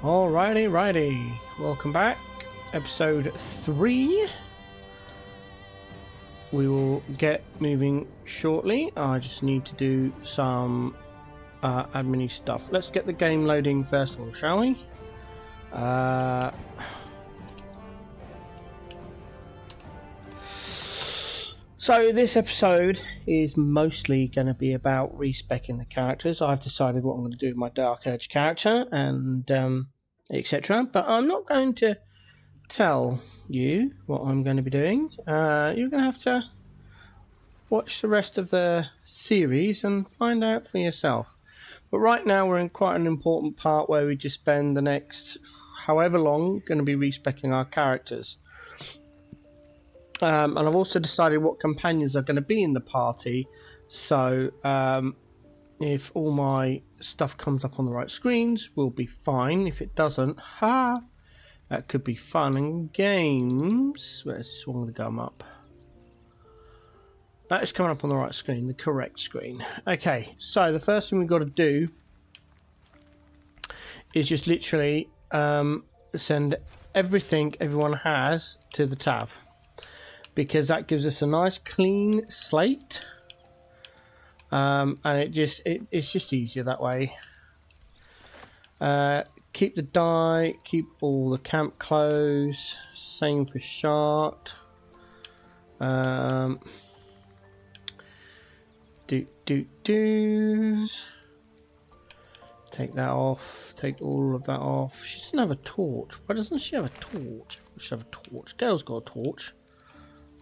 Righty. Welcome back. Episode 3. We will get moving shortly. I just need to do some admin stuff. Let's get the game loading first of all, shall we? So this episode is mostly going to be about respecing the characters. I've decided what I'm going to do with my Dark Urge character and etc. But I'm not going to tell you what I'm going to be doing. You're going to have to watch the rest of the series and find out for yourself. But right now we're in quite an important part where we just spend the next however long going to be respecing our characters. And I've also decided what companions are going to be in the party, so if all my stuff comes up on the right screens, we'll be fine. If it doesn't, that could be fun and games. Where's this one going to come up? That is coming up on the right screen, the correct screen. Okay, so the first thing we've got to do is just literally send everything everyone has to the tab, because that gives us a nice clean slate, and it's just easier that way. Keep the die, keep all the camp clothes, same for Shart. Take that off, take all of that off. She doesn't have a torch. Why doesn't she have a torch? She have a torch. Dale's got a torch.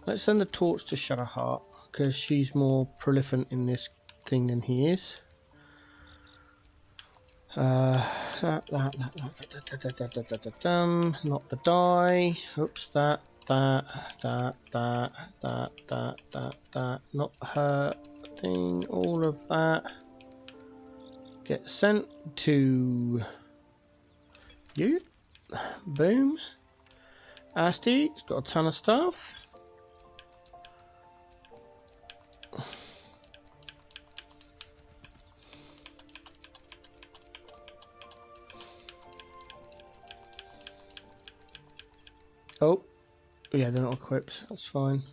Let's send the torch to Shadowheart, because she's more prolific in this thing than he is. Not the die. Oops, that. Not her thing. All of that. Get sent to you. Boom. Asty's got a ton of stuff. Oh, yeah, they're not equipped. That's fine.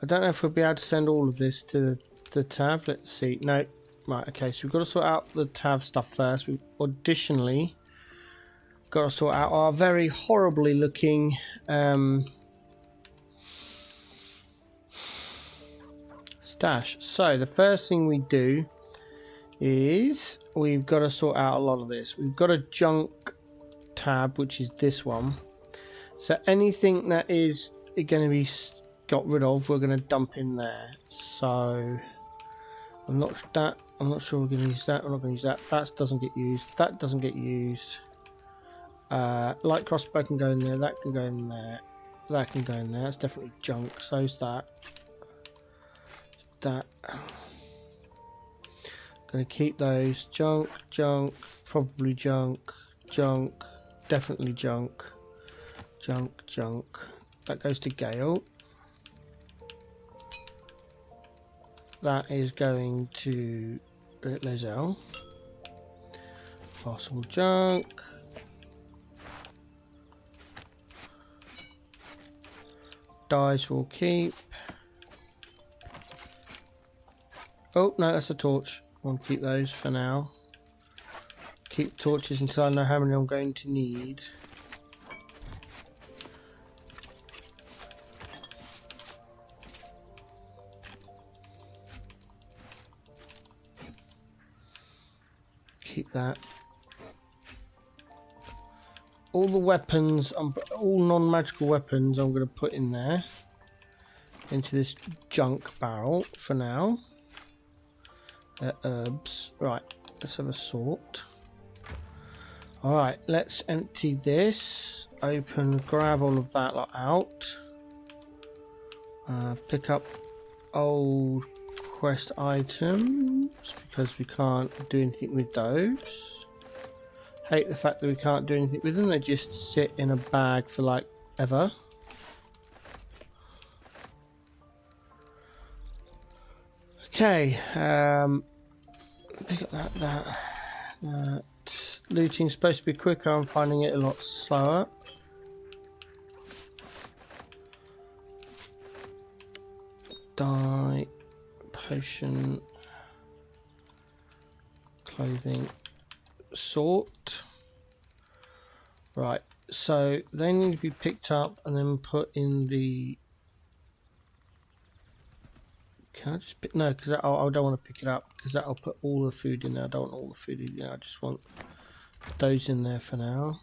I don't know if we'll be able to send all of this to the tab. Let's see. No. Right, okay, so we've got to sort out the tab stuff first. We've additionally got to sort out our very horribly looking stash. So the first thing we do is we've got to sort out a lot of this. We've got a junk tab, which is this one. So anything that is going to be got rid of, we're going to dump in there. So I'm not sure we're going to use that. We're not going to use that. That doesn't get used. That doesn't get used. Light crossbow can go in there. That can go in there. That can go in there. That's definitely junk. So's that. That. Going to keep those. Junk, probably junk, definitely junk. That goes to Gale. That is going to Lizelle. Possible junk. Dice will keep. Oh no, that's a torch. I'll keep those for now. Keep torches until I know how many I'm going to need. Keep that. All the weapons, all non-magical weapons, I'm going to put in there, into this junk barrel for now. Herbs. Right, let's have a sort. Alright, let's empty this. Open, grab all of that lot out. Pick up old quest items, because we can't do anything with those. Hate the fact that we can't do anything with them. They just sit in a bag for like ever. Okay, pick up that looting's supposed to be quicker. I'm finding it a lot slower. Dye, potion, clothing, sort. Right, so they need to be picked up and then put in the... Can I just pick... No, because I don't want to pick it up, because that'll put all the food in there. I don't want all the food in there. I just want those in there for now.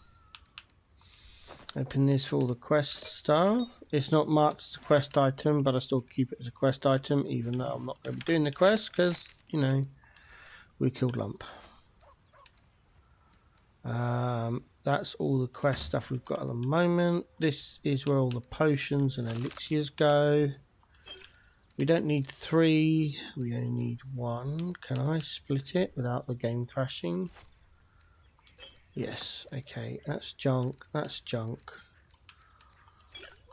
Open this for all the quest stuff. It's not marked as a quest item, but I still keep it as a quest item, even though I'm not going to be doing the quest, because, you know, we killed Lump. That's all the quest stuff we've got at the moment. This is where all the potions and elixirs go. We don't need 3, we only need 1. Can I split it without the game crashing? Yes, okay, that's junk, that's junk.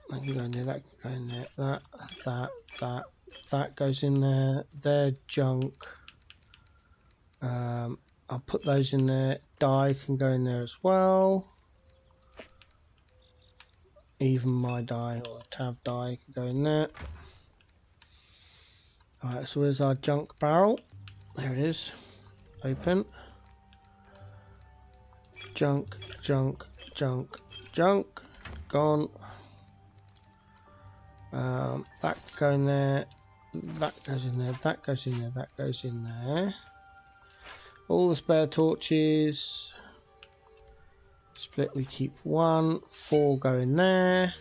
That can go in there, that can go in there, that goes in there, they're junk. I'll put those in there. Dye can go in there as well. Even my dye or Tav dye can go in there. Alright, so where's our junk barrel? There it is. Open. Junk, junk, junk, junk. Gone. That can go in there. That goes in there. That goes in there. That goes in there. All the spare torches. Split, we keep 1. 4 go in there.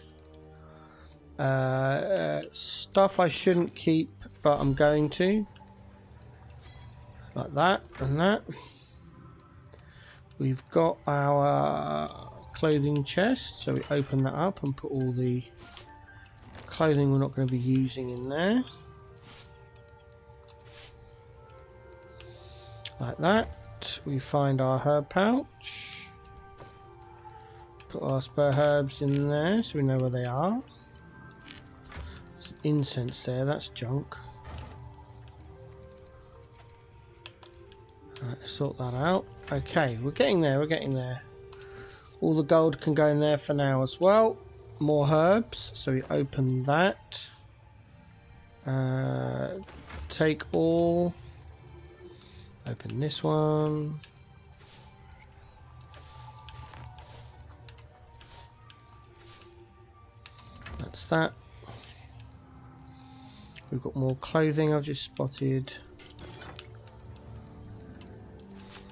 Stuff I shouldn't keep, but I'm going to. Like that and that. We've got our clothing chest, so we open that up and put all the clothing we're not going to be using in there. Like that. We find our herb pouch. Put our spare herbs in there so we know where they are. There's incense there, that's junk. Right, sort that out. Okay, we're getting there, we're getting there. All the gold can go in there for now as well. More herbs, so we open that. Take all. Open this one. That's that. We've got more clothing I've just spotted.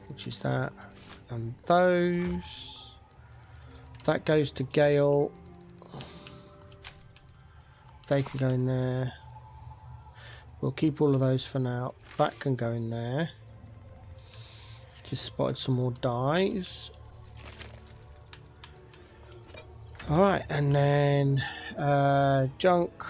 Which is that. And those. That goes to Gale. They can go in there. We'll keep all of those for now. That can go in there. Just spotted some more dyes. Alright, and then junk.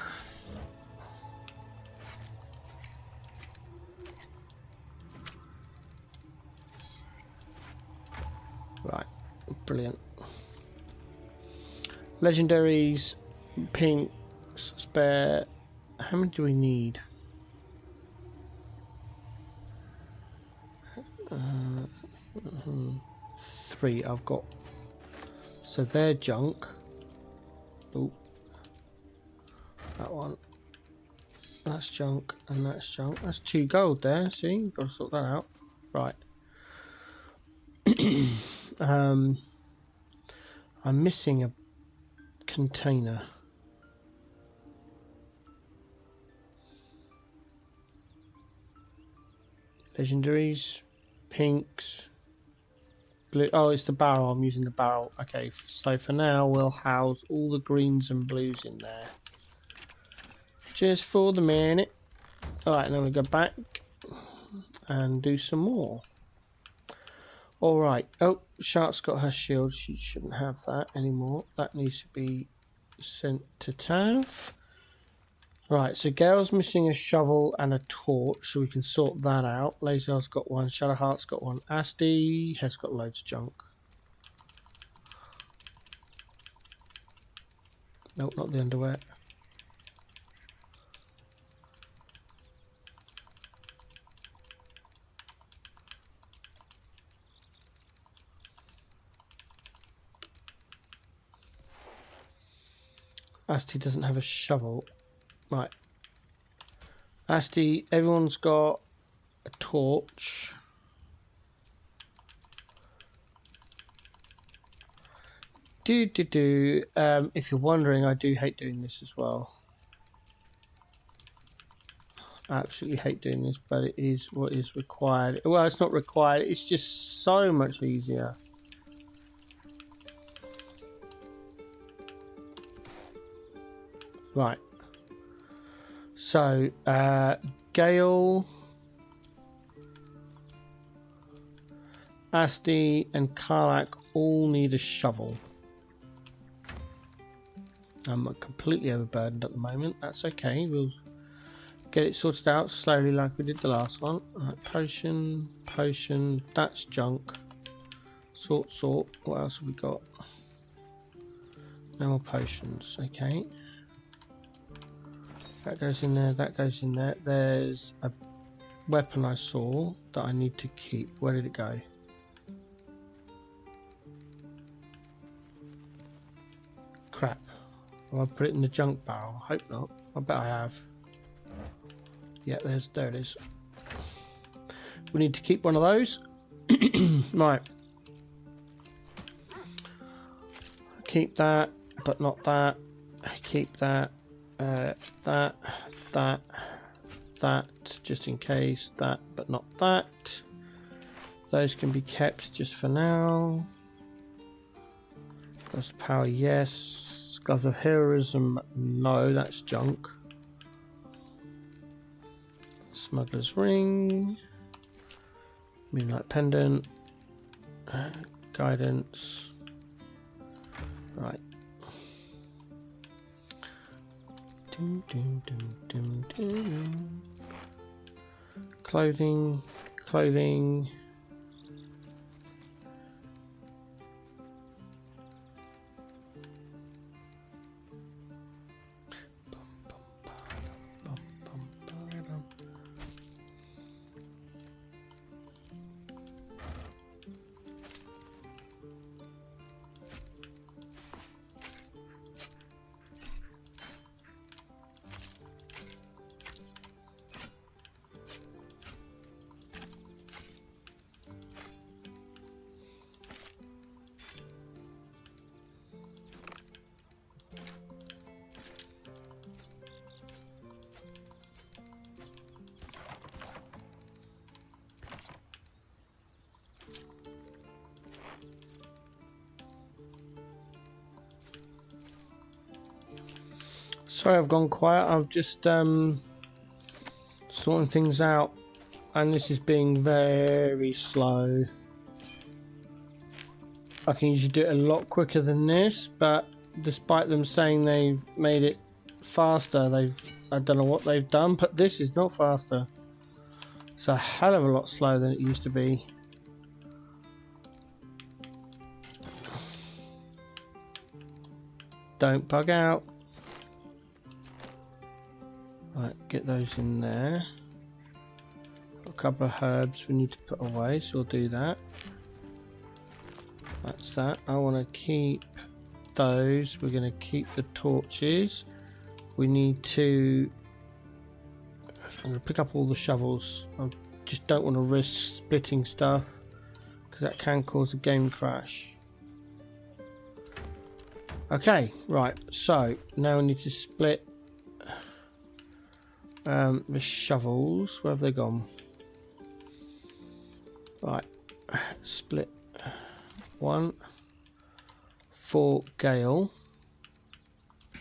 Right, brilliant. Legendaries, pinks, spare. How many do we need? 3 I've got. So they're junk. Oh, that one. That's junk and that's junk. That's 2 gold there. See, you've got to sort that out. Right. I'm missing a container. Legendaries, pinks, blue. Oh, it's the barrel. I'm using the barrel. Okay, so for now we'll house all the greens and blues in there. Just for the minute. Alright, and then we go back and do some more. Alright. Oh, Shark's got her shield. She shouldn't have that anymore. That needs to be sent to Tav. Right, so Gale's missing a shovel and a torch, so we can sort that out. Laser's got one, Shadowheart's got one, Asti has got loads of junk. Nope, not the underwear. Asti doesn't have a shovel. Right. Asti, everyone's got a torch. If you're wondering, I do hate doing this as well. I absolutely hate doing this, but it is what is required. Well, it's not required, it's just so much easier. Right. So, Gale, Asti, and Karlak all need a shovel. I'm completely overburdened at the moment. That's okay. We'll get it sorted out slowly like we did the last one. Right, potion, potion. That's junk. Sort. What else have we got? No more potions. Okay. That goes in there. That goes in there. There's a weapon I saw that I need to keep. Where did it go? Crap. Well, I've put it in the junk barrel. Hope not. I bet I have. Yeah, there it is. We need to keep one of those. Right. Keep that, but not that. Keep that. That, just in case. That, but not that. Those can be kept just for now. Gloves of power, yes. Gloves of heroism, no, that's junk. Smuggler's ring. Moonlight pendant. Guidance. Right. Clothing. Sorry I've gone quiet, I'm just sorting things out and this is being very slow. I can usually do it a lot quicker than this, but despite them saying they've made it faster, I don't know what they've done, but this is not faster. It's a hell of a lot slower than it used to be. Don't bug out. Right, get those in there. Got a couple of herbs we need to put away, so we'll do that. That's that. I want to keep those. We're going to keep the torches. We need to... I'm going to pick up all the shovels. I just don't want to risk splitting stuff because that can cause a game crash. Okay, right. So now we need to split the shovels. Where have they gone? Right, split one for Gale. I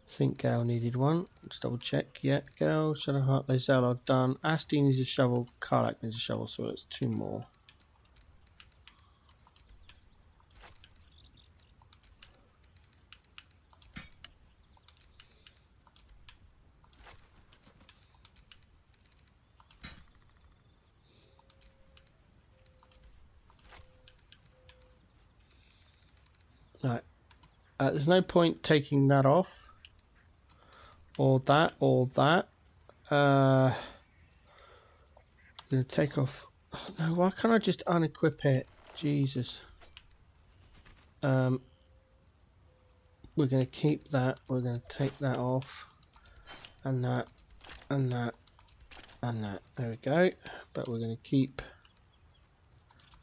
think Gale needed one. Let's double check. Yeah, Gale, Shadowheart, Lae'zel are done. Asti needs a shovel. Karlak needs a shovel, so that's two more. Right. There's no point taking that off. Or that, or that. I'm going to take off... Oh, no, why can't I just unequip it? Jesus. we're going to keep that. We're going to take that off, and that, and that, and that. There we go. But we're going to keep.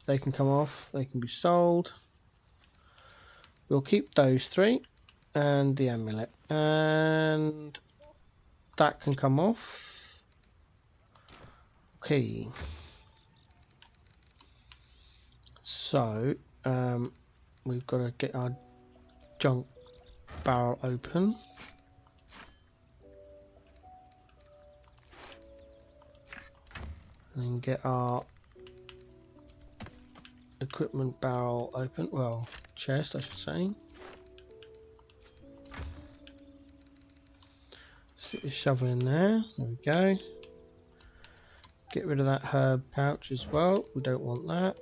They can come off. They can be sold. We'll keep those 3, and the amulet, and that can come off. Okay. So we've got to get our junk barrel open. And get our equipment barrel open. Well, chest, I should say. Stick the shovel in there. There we go. Get rid of that herb pouch as well. We don't want that.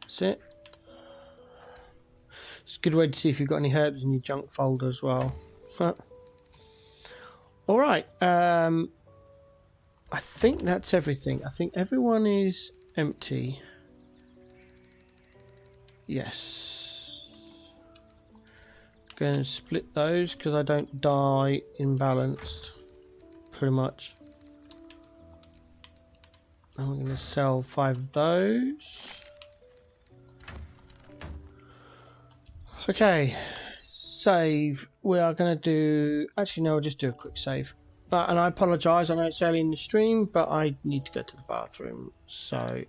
That's it. It's a good way to see if you've got any herbs in your junk folder as well. Alright. I think that's everything. I think everyone is empty. Yes. Going to split those because I don't die imbalanced. Pretty much. And we're going to sell 5 of those. Okay. Save. We are going to do... Actually, no, I'll just do a quick save. And I apologise, I know it's early in the stream, but I need to go to the bathroom. So,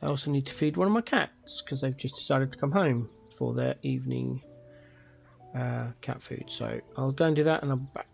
I also need to feed one of my cats, because they've just decided to come home for their evening cat food. So, I'll go and do that and I'm back.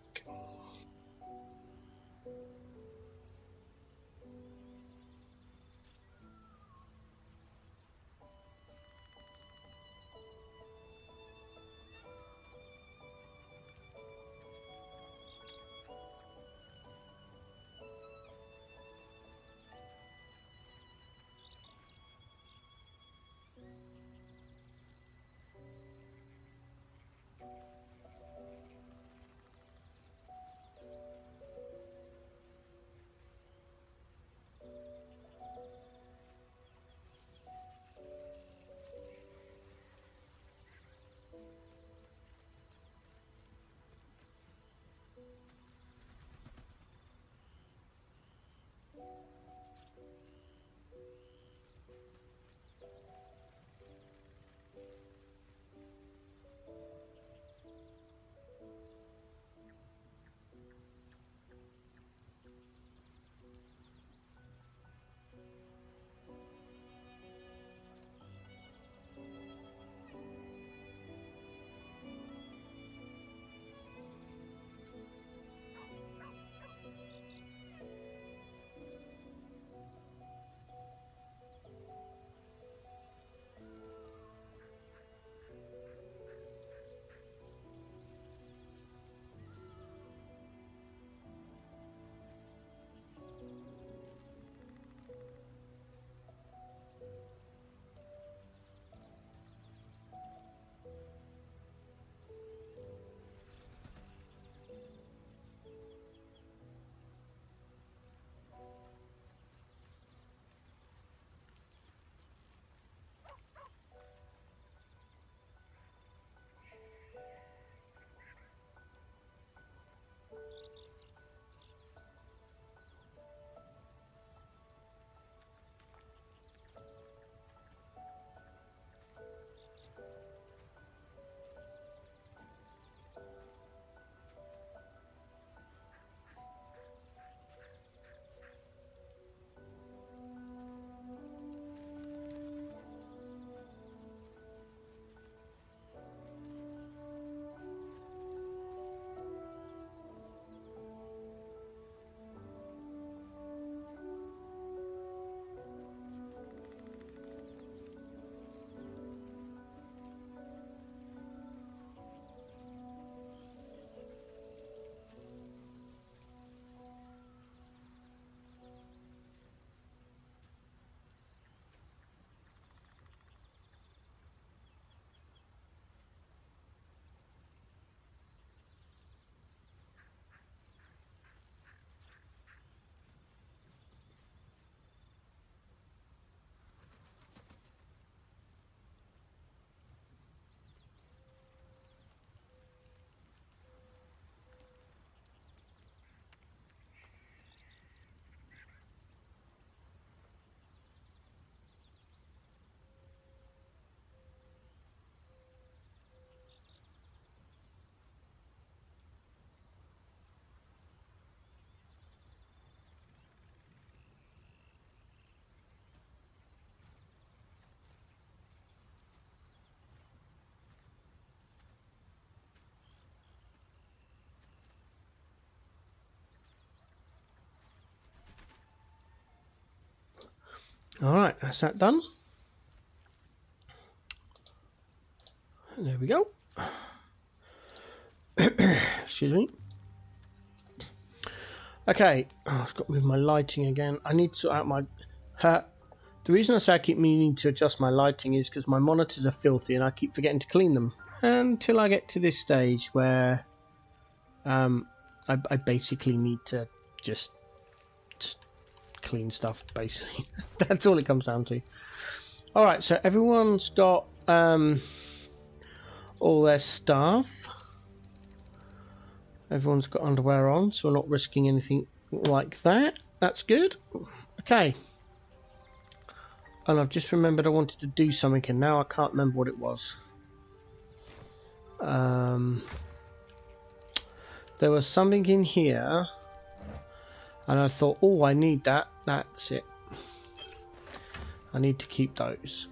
Alright, that's that done. There we go. Excuse me. Okay, I've got to move my lighting again. I need to sort out my... the reason I say I keep meaning to adjust my lighting is because my monitors are filthy and I keep forgetting to clean them. Until I get to this stage where I basically need to just clean stuff, basically. That's all it comes down to. Alright, so everyone's got all their stuff. Everyone's got underwear on, so we're not risking anything like that. That's good. Okay. And I've just remembered I wanted to do something, and now I can't remember what it was. There was something in here, and I thought, oh, I need that. That's it. I need to keep those.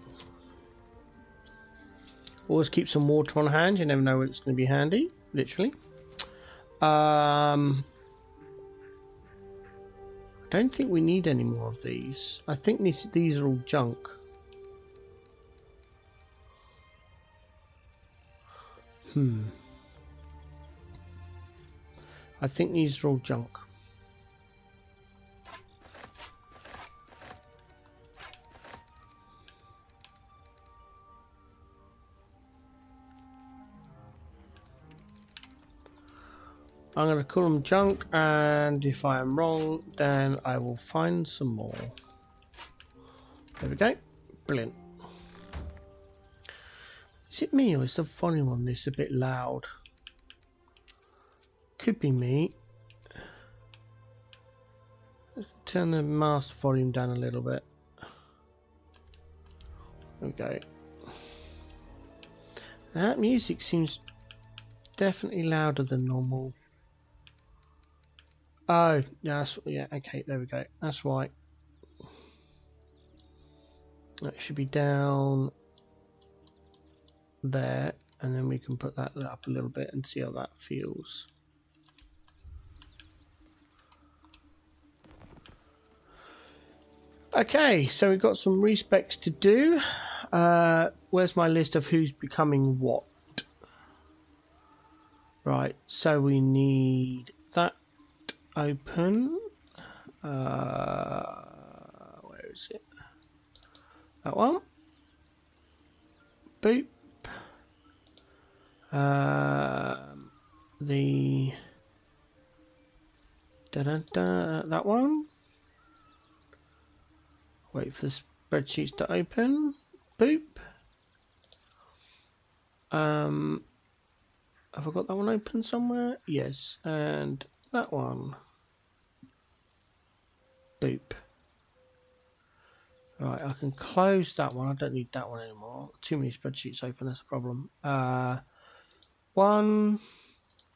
Always keep some water on hand. You never know when it's going to be handy, literally. I don't think we need any more of these. I think these are all junk. I think these are all junk. I'm going to call them junk, and if I am wrong, then I will find some more. There we go. Brilliant. Is it me, or is the volume on this a bit loud? Could be me. Let's turn the master volume down a little bit. There we go. That music seems definitely louder than normal. Oh, yeah, okay, there we go. That's right. That should be down there, and then we can put that up a little bit and see how that feels. Okay, so we've got some respecs to do. Where's my list of who's becoming what? Right, so we need that open. Where is it? That one. Boop. The that one. Wait for the spreadsheets to open. Boop. Have I got that one open somewhere? Yes, and that one. Boop. Right, I can close that one. I don't need that one anymore. Too many spreadsheets open, that's a problem. 1,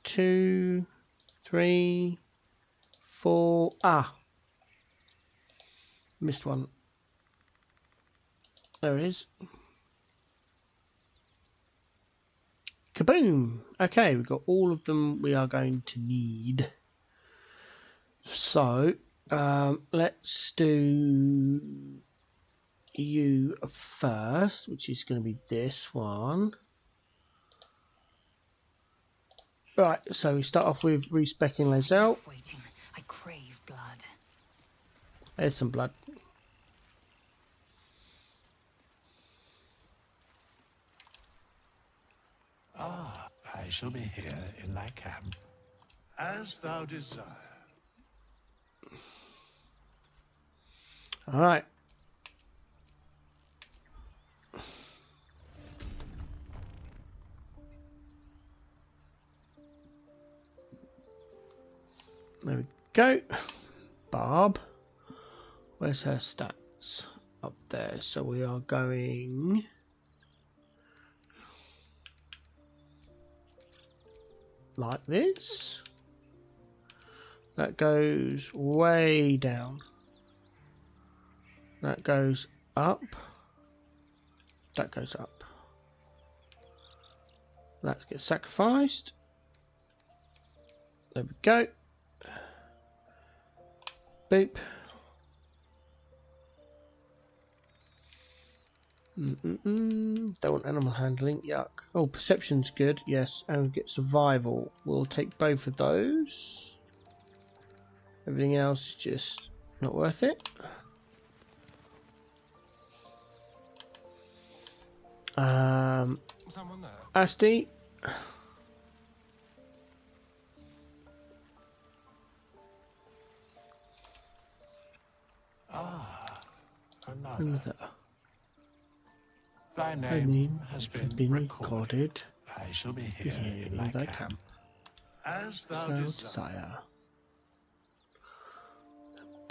2, 3, 4. Missed one. There it is. Kaboom! Okay, we've got all of them we are going to need. So, let's do you first, which is going to be this one. Right, so we start off with respecking Lazelle. I crave blood. There's some blood. I shall be here in thy camp, as thou desire. All right. There we go. Barb. Where's her stats? Up there. So we are going... like this. That goes way down. That goes up. That goes up. That gets sacrificed. There we go. Boop. Don't want animal handling. Yuck. Oh, perception's good. Yes, and we get survival. We'll take both of those. Everything else is just not worth it. Someone there. Asti. Another. Thy Her name name has has been been recorded. recorded I shall be here here in in thy thy camp. camp. As thou Thou desire.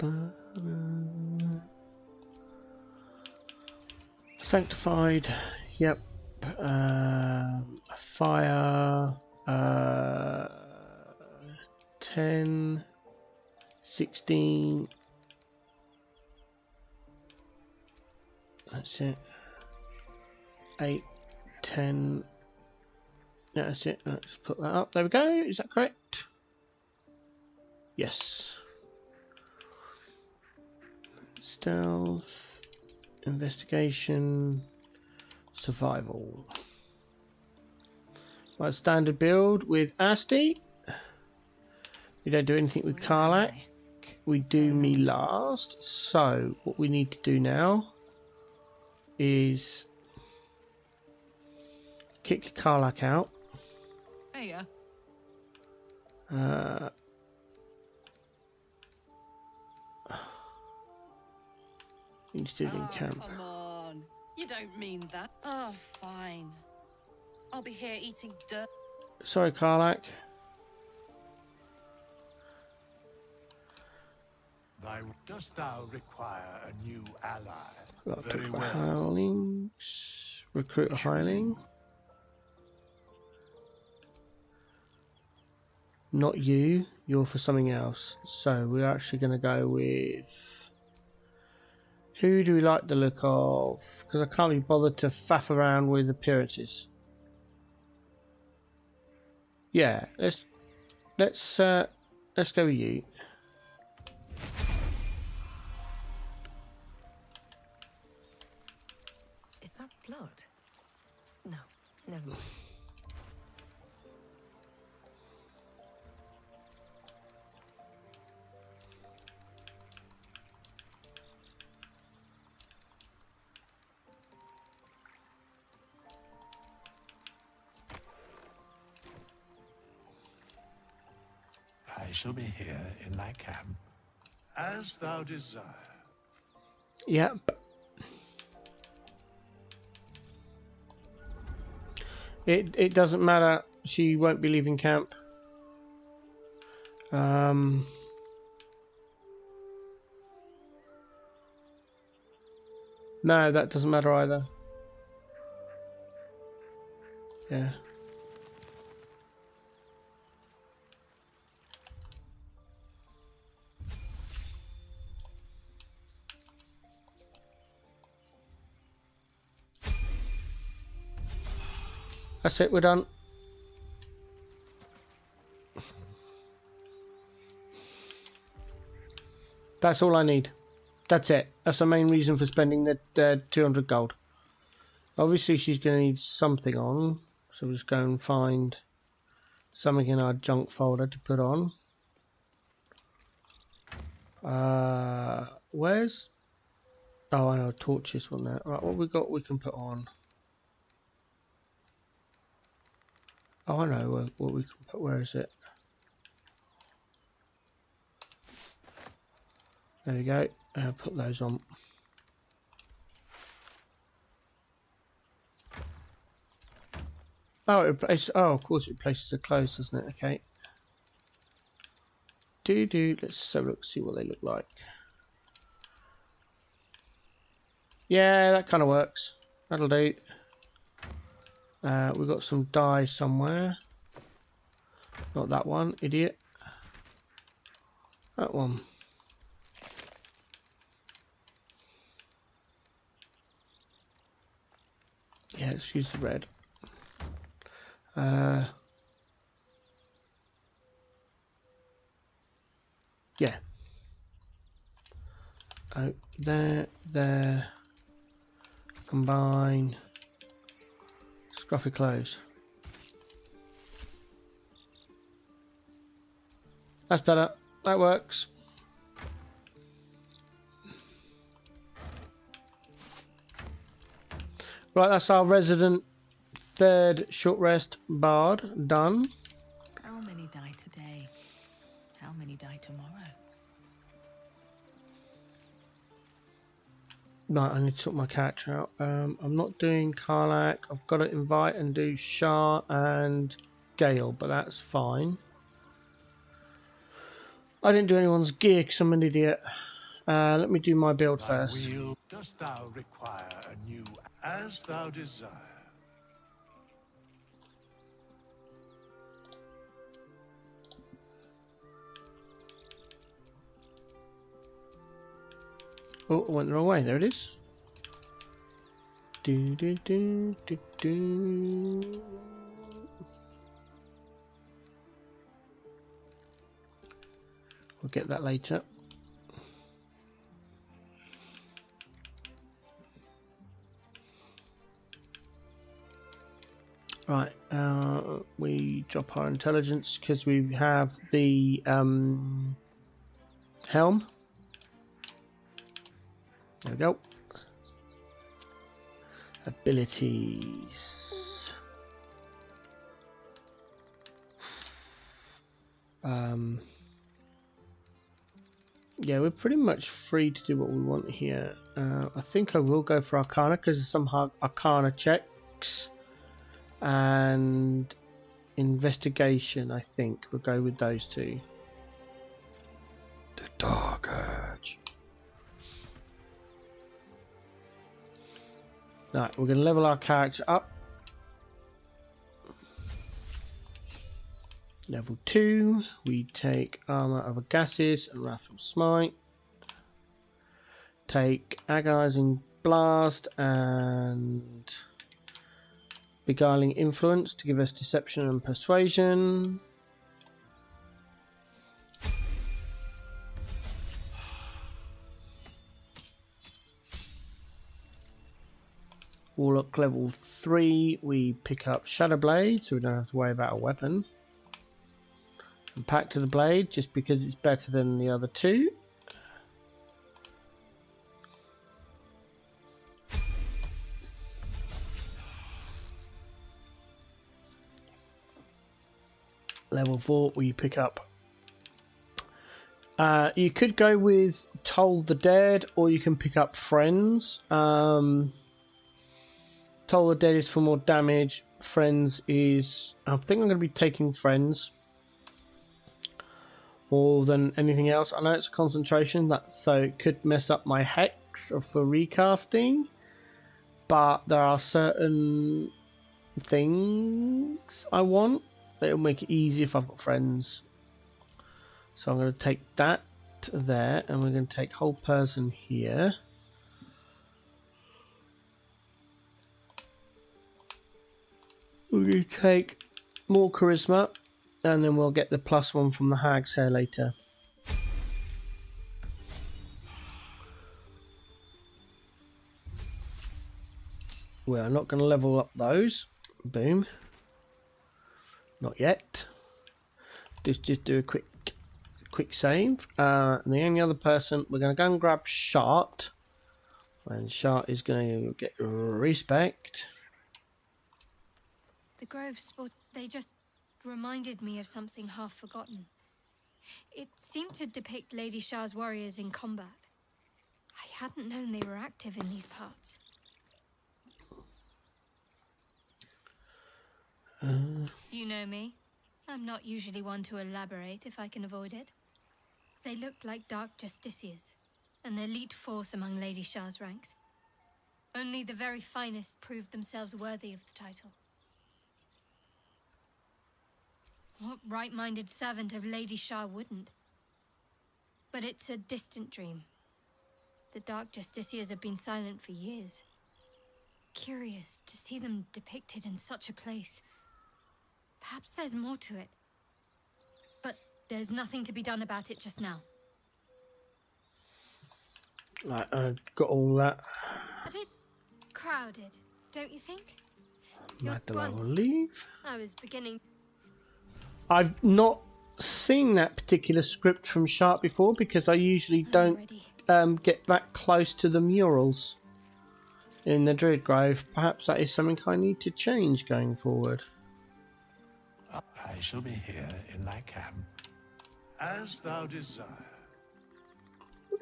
desire. Sanctified. Yep. Fire. 10. 16. That's it. 8. 10. That's it. Let's put that up. There we go. Is that correct? Yes. Stealth, investigation, survival. Right, standard build with Asti. We don't do anything with Karlak. We do me last. So what we need to do now is kick Karlak out. Hey, Instead in camp. Come on. You don't mean that. Oh, fine. I'll be here eating dirt. Sorry, Karlak. Dost thou require a new ally? Got to Very talk about well. hirelings. Recruit a hireling. Not you. You're for something else. So we're actually going to go with... Who do we like the look of? Because I can't be bothered to faff around with appearances. Yeah, let's go with you. is that blood? No, never mind. I shall be here in thy camp. As thou desire. Yep. It doesn't matter. She won't be leaving camp. No, that doesn't matter either. Yeah. That's it, we're done. That's all I need. That's it. That's the main reason for spending the 200 gold. Obviously she's going to need something on, so we'll just go and find something in our junk folder to put on. Where's... Oh, I know, torches on there. Right, what we got we can put on. Oh, I know what we can put. Where is it? There we go. Put those on. Oh, it replaces. Oh, of course, it replaces the clothes, doesn't it? Okay. Let's have a look, see what they look like. Yeah, that kind of works. That'll do. We've got some dye somewhere. Not that one, idiot. That one. Yeah, let's use the red. Yeah. Oh, there. Combine. Scruffy clothes. That's better. That works. Right, that's our resident third short rest bard done. How many die today? How many die tomorrow? Right, I need to sort my character out. I'm not doing Karlak. I've got to invite and do Shah and Gale, but that's fine. I didn't do anyone's gear because I'm an idiot. Let me do my build first. Wheel, dost thou require a new as thou desire? Oh, I went the wrong way. There it is. Do do do do do. We'll get that later. Right, we drop our intelligence because we have the helm. There we go. Abilities. Yeah, we're pretty much free to do what we want here. I think I will go for Arcana because there's some Arcana checks. And investigation, I think. We'll go with those two. The Dark Urge. Right, we're going to level our character up. Level 2, we take Armour of Gases and Wrathful Smite. Take Agonizing Blast and Beguiling Influence to give us Deception and Persuasion. Warlock level 3, we pick up Shadow Blade, so we don't have to worry about a weapon. And Pact to the Blade, just because it's better than the other two. Level 4, we pick up. You could go with Toll the Dead, or you can pick up Friends. Toll the Dead is for more damage. Friends is... I think I'm going to be taking Friends more than anything else. I know it's concentration, so it could mess up my hex for recasting. But there are certain things I want. It'll make it easy if I've got Friends. So I'm going to take that there, and we're going to take Whole Person here. We're going to take more Charisma, and then we'll get the +1 from the Hag's Hair later. We're not going to level up those. Boom. Not yet. Just do a quick save. And the only other person, we're going to go and grab Shart. And Shart is going to get Respect. The Grove sport, they just reminded me of something half forgotten. It seemed to depict Lady Shah's warriors in combat. I hadn't known they were active in these parts. You know me. I'm not usually one to elaborate if I can avoid it. They looked like dark justiciars, an elite force among Lady Shah's ranks. Only the very finest proved themselves worthy of the title. What right-minded servant of Lady Shah wouldn't? But it's a distant dream. The dark justiciars have been silent for years. Curious to see them depicted in such a place. Perhaps there's more to it. But there's nothing to be done about it just now. Right, I've got all that. A bit crowded. crowded, don't you think? You're Magdala will wonderful. leave. I was beginning. I've not seen that particular script from Sharp before because I usually I'm don't ready. get that close to the murals in the Druid Grove. Perhaps that is something I need to change going forward. I shall be here in thy camp, as thou desire.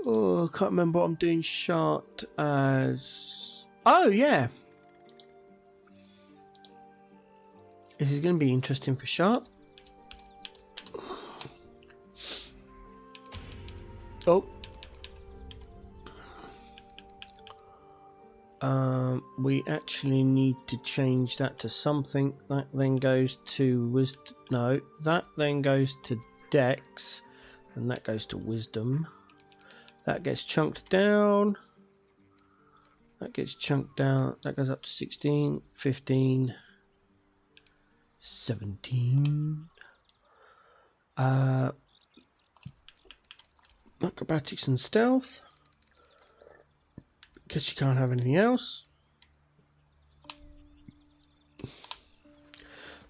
Oh, I can't remember what I'm doing Sharp as. Oh, yeah. This is going to be interesting for Sharp. Oh. We actually need to change that to something. That then goes to wisdom. No, that then goes to Dex, and that goes to wisdom. That gets chunked down. That gets chunked down. That goes up to 16, 15, 17. Acrobatics and stealth. Because you can't have anything else.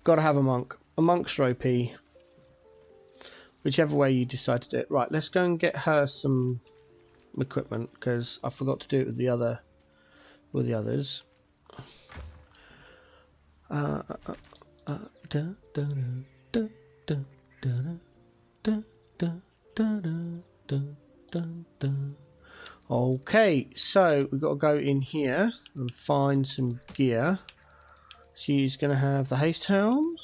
Gotta have a monk. A monk's OP. Whichever way you decide to do it. Right, let's go and get her some equipment because I forgot to do it with the others. Okay, so we've got to go in here and find some gear. She's going to have the haste helm,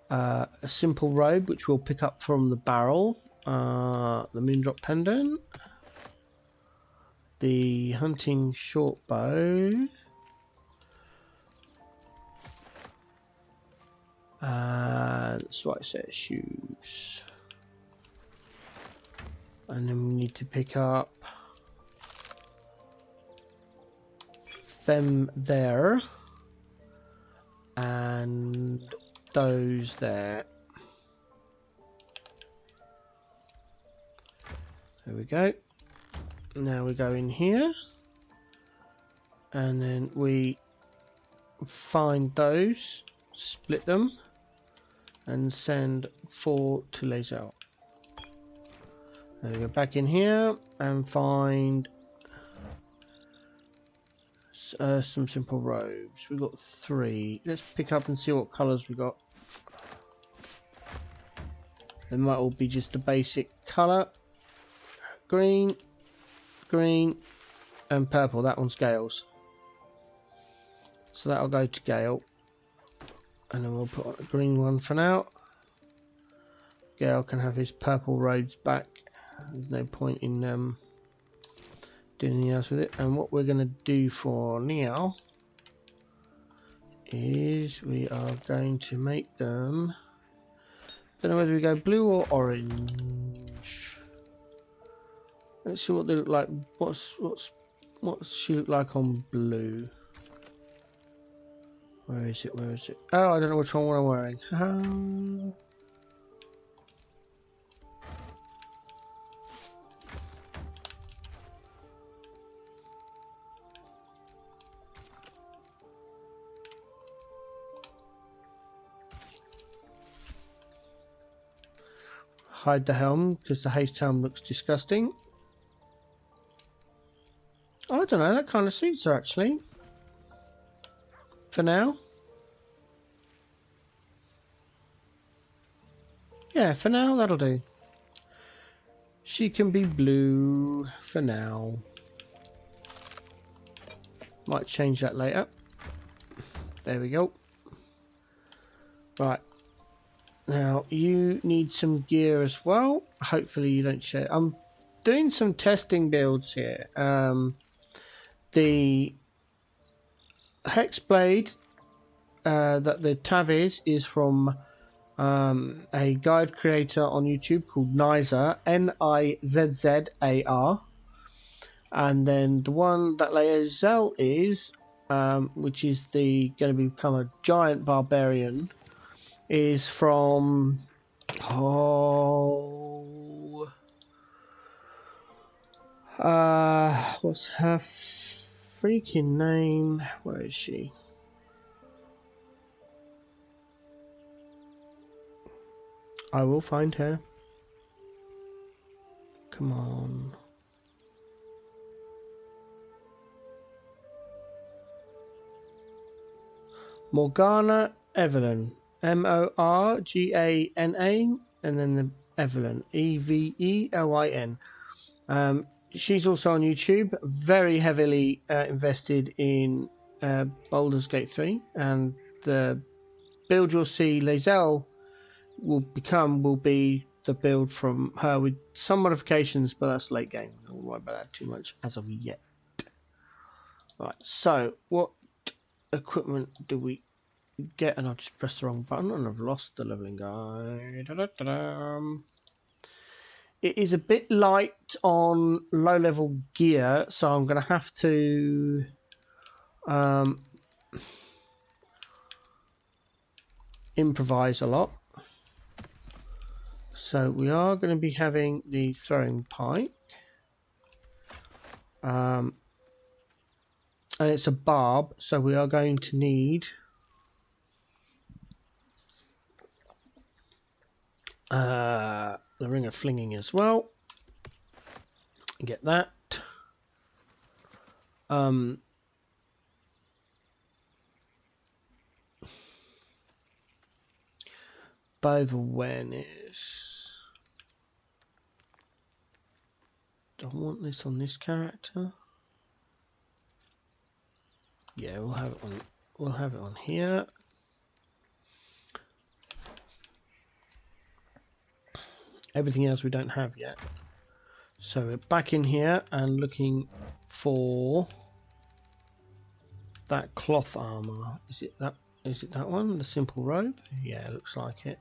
a simple robe which we'll pick up from the barrel, the moondrop pendant, the hunting short bow, that's what I said, shoes, and then we need to pick up them there and those there. There we go. Now we go in here and then we find those, split them and send 4 to Lazel. Then we go back in here and find some simple robes. We've got 3. Let's pick up and see what colours we got. They might all be just the basic colour. Green, green, and purple. That one's Gale's. So that'll go to Gale. And then we'll put on a green one for now. Gale can have his purple robes back. There's no point in doing anything else with it. And what we're going to do for now is we are going to make them. Don't know whether we go blue or orange. Let's see what they look like. What's she look like on blue? Where is it? Where is it? Oh, I don't know which one I'm wearing. Hide the helm because the haste helm looks disgusting. I don't know, that kind of suits her actually. For now. Yeah, for now that'll do. She can be blue for now. Might change that later. There we go. Right. Now you need some gear as well. Hopefully you don't share. I'm doing some testing builds here. The hex blade that the Tav is from a guide creator on YouTube called Nizzar, Nizzar, and then the one that Lae'zel is, which is going to become a giant barbarian, is from what's her freaking name? Where is she? I will find her. Come on. Morgana Evelyn. Morgana, and then the Evelyn. Evelyn. She's also on YouTube. Very heavily invested in Baldur's Gate 3, and the build you'll see Lae'zel will be the build from her with some modifications, but that's late game. I won't worry about that too much as of yet. Right, so what equipment do we get? And I just pressed the wrong button and I've lost the leveling guide. It is a bit light on low level gear, so I'm going to have to improvise a lot. So we are going to be having the throwing pike, and it's a barb, so we are going to need the ring of flinging as well. Get that. Bow of awareness. Don't want this on this character. Yeah, we'll have it on. We'll have it on here. Everything else we don't have yet. So we're back in here and looking for that cloth armor. Is it that? Is it that one? The simple robe? Yeah, it looks like it.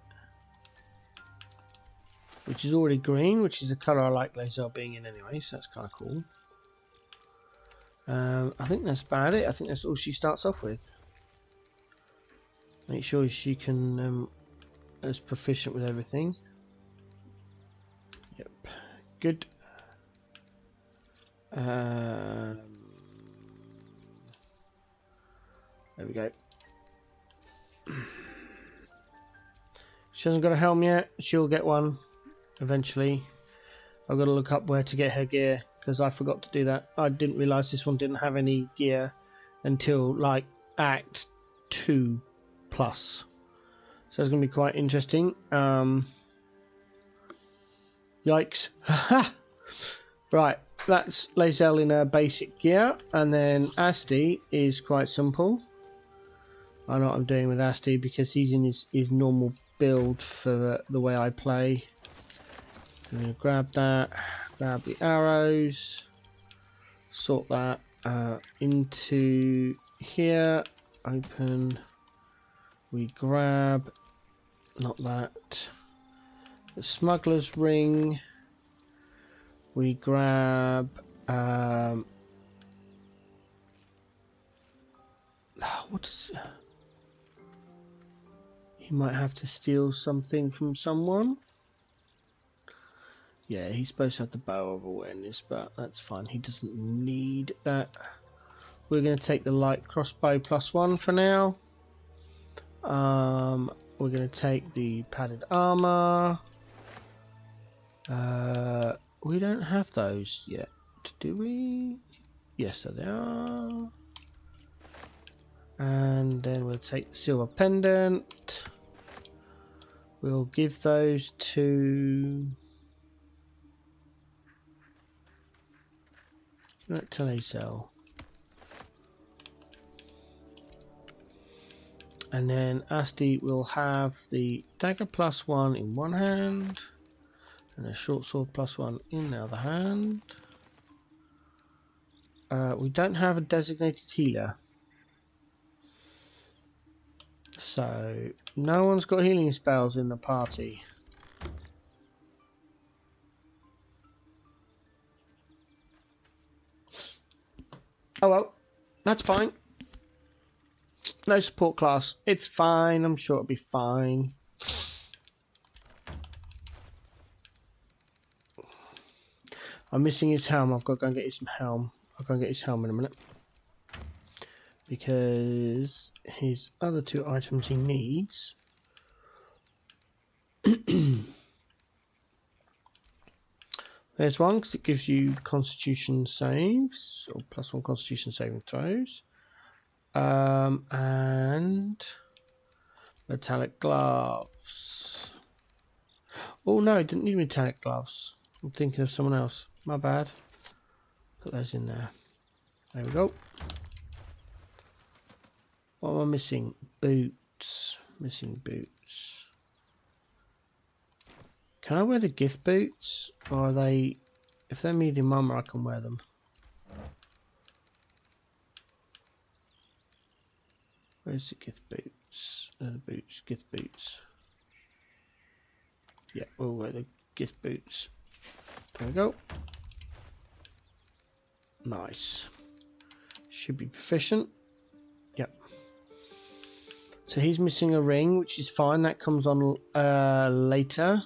Which is already green, which is the colour I like Lae'zel being in anyway, so that's kind of cool. I think that's about it. I think that's all she starts off with. Make sure she can is proficient with everything. Yep, good. There we go. She hasn't got a helm yet. She'll get one eventually. I've got to look up where to get her gear because I forgot to do that. I didn't realise this one didn't have any gear until like Act 2 plus. So it's going to be quite interesting. Yikes. Right, that's Lae'zel in her basic gear, and then Asti is quite simple. I know what I'm doing with Asti because he's in his normal build for the way I play. I'm going to grab that, grab the arrows, sort that into here, open, we grab, not that, the smuggler's ring, we grab, what's, he might have to steal something from someone. Yeah, he's supposed to have the bow of awareness, but that's fine. He doesn't need that. We're going to take the light crossbow +1 for now. We're going to take the padded armor. We don't have those yet, do we? Yes, so they are. And then we'll take the silver pendant. We'll give those to... That to Lae'zel. And then Asti will have the dagger +1 in one hand and a short sword +1 in the other hand. We don't have a designated healer, so no one's got healing spells in the party. Oh well, that's fine. No support class. It's fine. I'm sure it'll be fine. I'm missing his helm. I've got to go and get his helm. I'll go and get his helm in a minute. because his other 2 items he needs there's one because it gives you constitution saves or +1 constitution saving throws, and metallic gloves. Oh no, I didn't need metallic gloves. I'm thinking of someone else. My bad. Put those in there. There we go. What am I missing? Boots. Missing boots. Can I wear the gift boots? Or are they... If they're medium armor, I can wear them. Where's the gift boots? The boots. Gift boots. Yeah, we'll wear the gift boots. There we go. Nice. Should be proficient. Yep. So he's missing a ring, which is fine. That comes on later.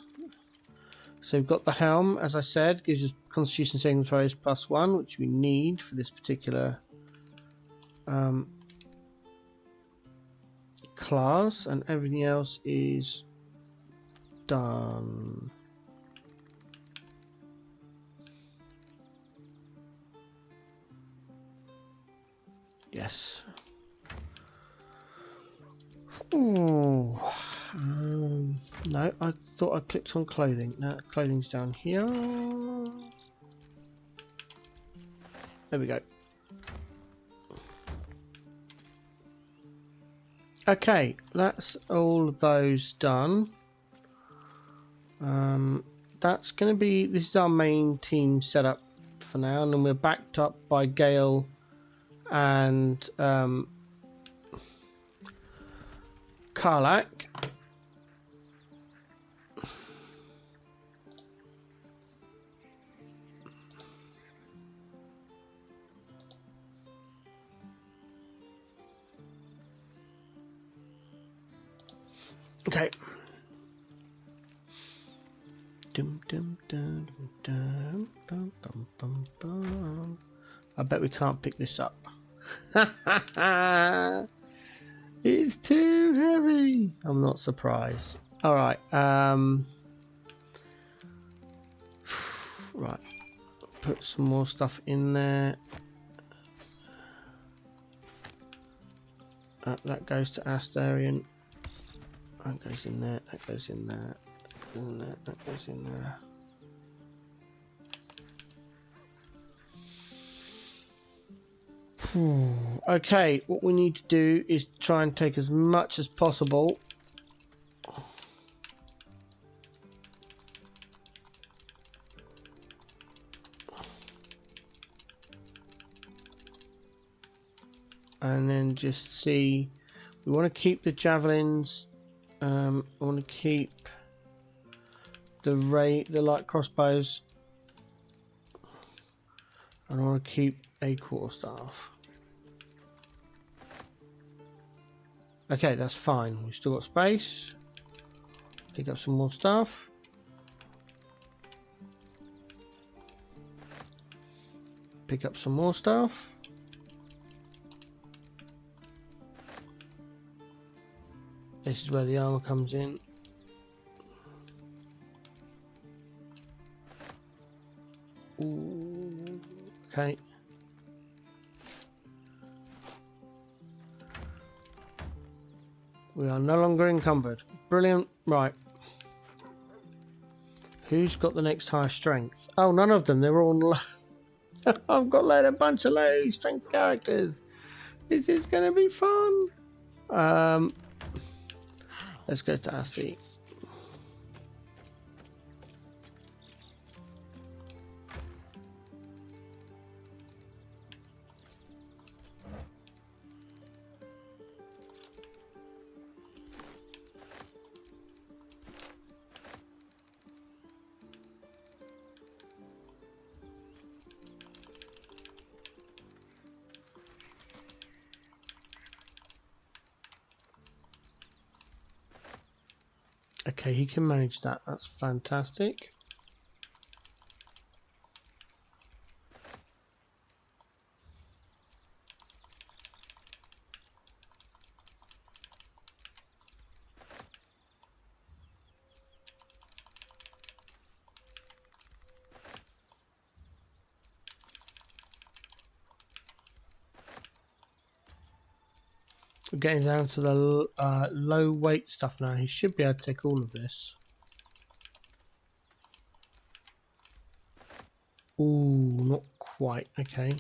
So we've got the helm, as I said, gives us constitution saving throws +1, which we need for this particular class, and everything else is done. Yes. Ooh. No, I thought I clicked on clothing. No, clothing's down here. There we go. Okay, that's all of those done. That's going to be... This is our main team setup for now, and then we're backed up by Gale and Karlak. Okay. Dum, dum, dum, dum, bum, bum, bum, bum. I bet we can't pick this up. It's too heavy. I'm not surprised. All right. Right. Put some more stuff in there. That goes to Astarion. That goes in there. That goes in there. And that goes in there. Okay, what we need to do is try and take as much as possible. And then just see, we want to keep the javelins. I want to keep the light crossbows, and I want to keep a quarterstaff. Okay, that's fine. We've still got space. Pick up some more stuff. Pick up some more stuff. This is where the armor comes in. Ooh, okay. We are no longer encumbered. Brilliant. Right. Who's got the next highest strength? Oh, none of them. They're all low. I've got a bunch of low strength characters. This is going to be fun. Let's go to Asti. Okay, he can manage that. That's fantastic. We're getting down to the low weight stuff now. He should be able to take all of this. Ooh, not quite. Okay.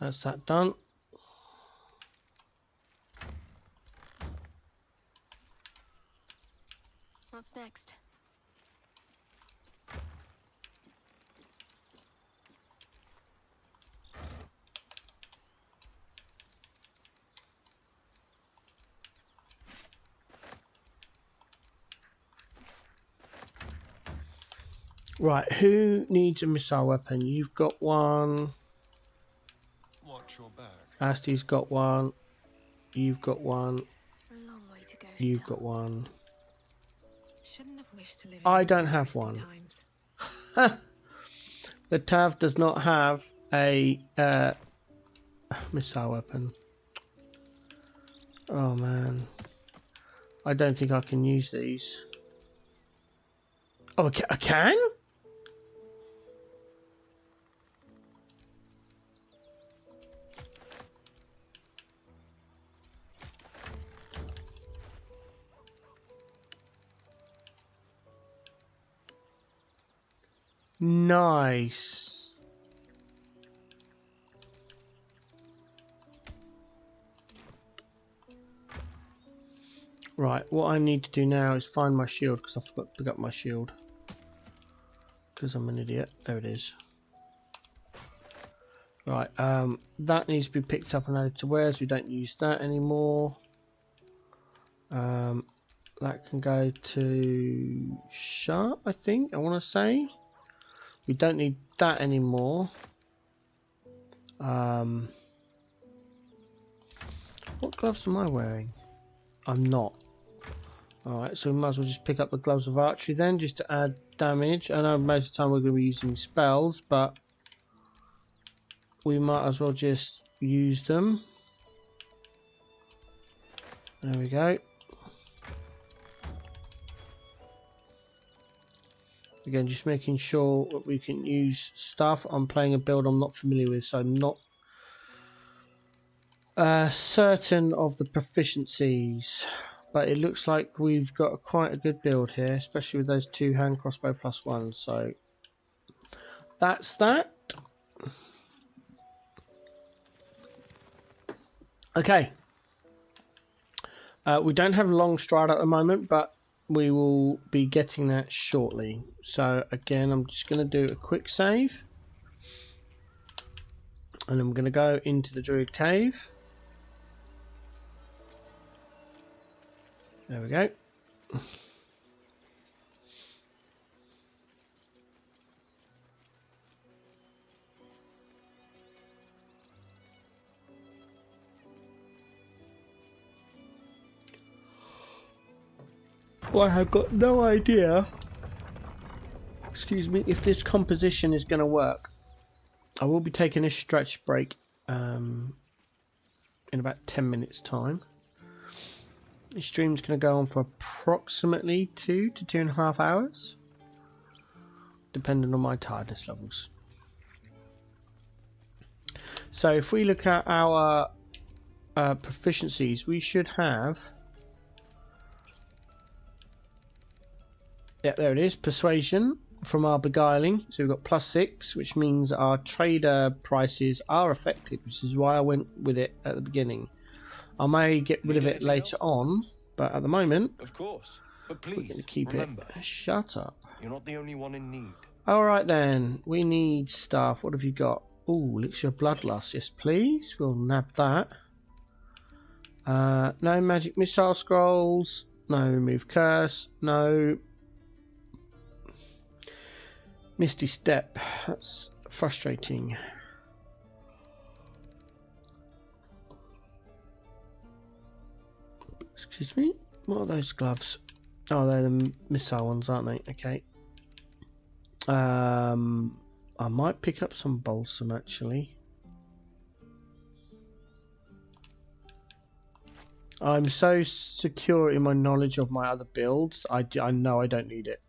That's that done. What's next? Right, who needs a missile weapon? You've got one. Watch your back. Asti's got one. You've got one. A long way to go. You've still. got one. Shouldn't have wished to live I in don't have interesting one. times. The Tav does not have a missile weapon. Oh man. I don't think I can use these. Oh, I can? Nice. Right, what I need to do now is find my shield because I forgot to pick up my shield. Because I'm an idiot. There it is. Right, that needs to be picked up and added to wares. We don't use that anymore. That can go to sharp, I think. I want to say. We don't need that anymore. What gloves am I wearing? I'm not. Alright, so we might as well just pick up the gloves of archery then, just to add damage. I know most of the time we're going to be using spells, but we might as well just use them. There we go. Again, just making sure that we can use stuff. I'm playing a build I'm not familiar with, so I'm not certain of the proficiencies. But it looks like we've got quite a good build here, especially with those 2 hand crossbow +1. So that's that. Okay. We don't have long stride at the moment, but we will be getting that shortly. So again, I'm just going to do a quick save. And I'm going to go into the Druid Cave. There we go. Well, I have got no idea, excuse me, if this composition is going to work. I will be taking a stretch break in about 10 minutes time. The stream's going to go on for approximately 2 to 2.5 hours, depending on my tiredness levels. So if we look at our proficiencies, we should have... Yeah, there it is. Persuasion from our beguiling. So we've got +6, which means our trader prices are effective, which is why I went with it at the beginning. I may get rid of it later on, but at the moment, of course. But we're going please to keep remember, it. Shut up. you're not the only one in need. Alright then, we need stuff. What have you got? Ooh, elixir of bloodlust. Yes, please. We'll nab that. No magic missile scrolls. No remove curse. No misty step. That's frustrating. Excuse me. What are those gloves? Oh, they're the missile ones, aren't they? Okay. I might pick up some balsam actually. I'm so secure in my knowledge of my other builds. I know I don't need it.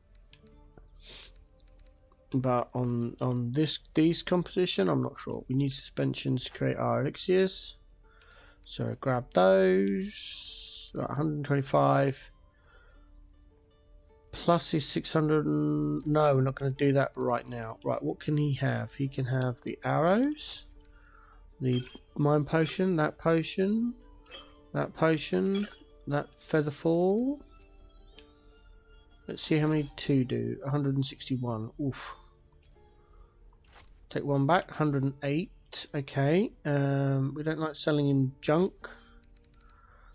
but on these composition, I'm not sure. We need suspensions to create our elixirs, so grab those. Right, 125 plus his 600. No, we're not going to do that right now. Right, what can he have? He can have the arrows, the mind potion, that potion, that potion, that feather fall. Let's see how many 2 do. 161. Oof. Take one back. 108. Okay. We don't like selling him junk,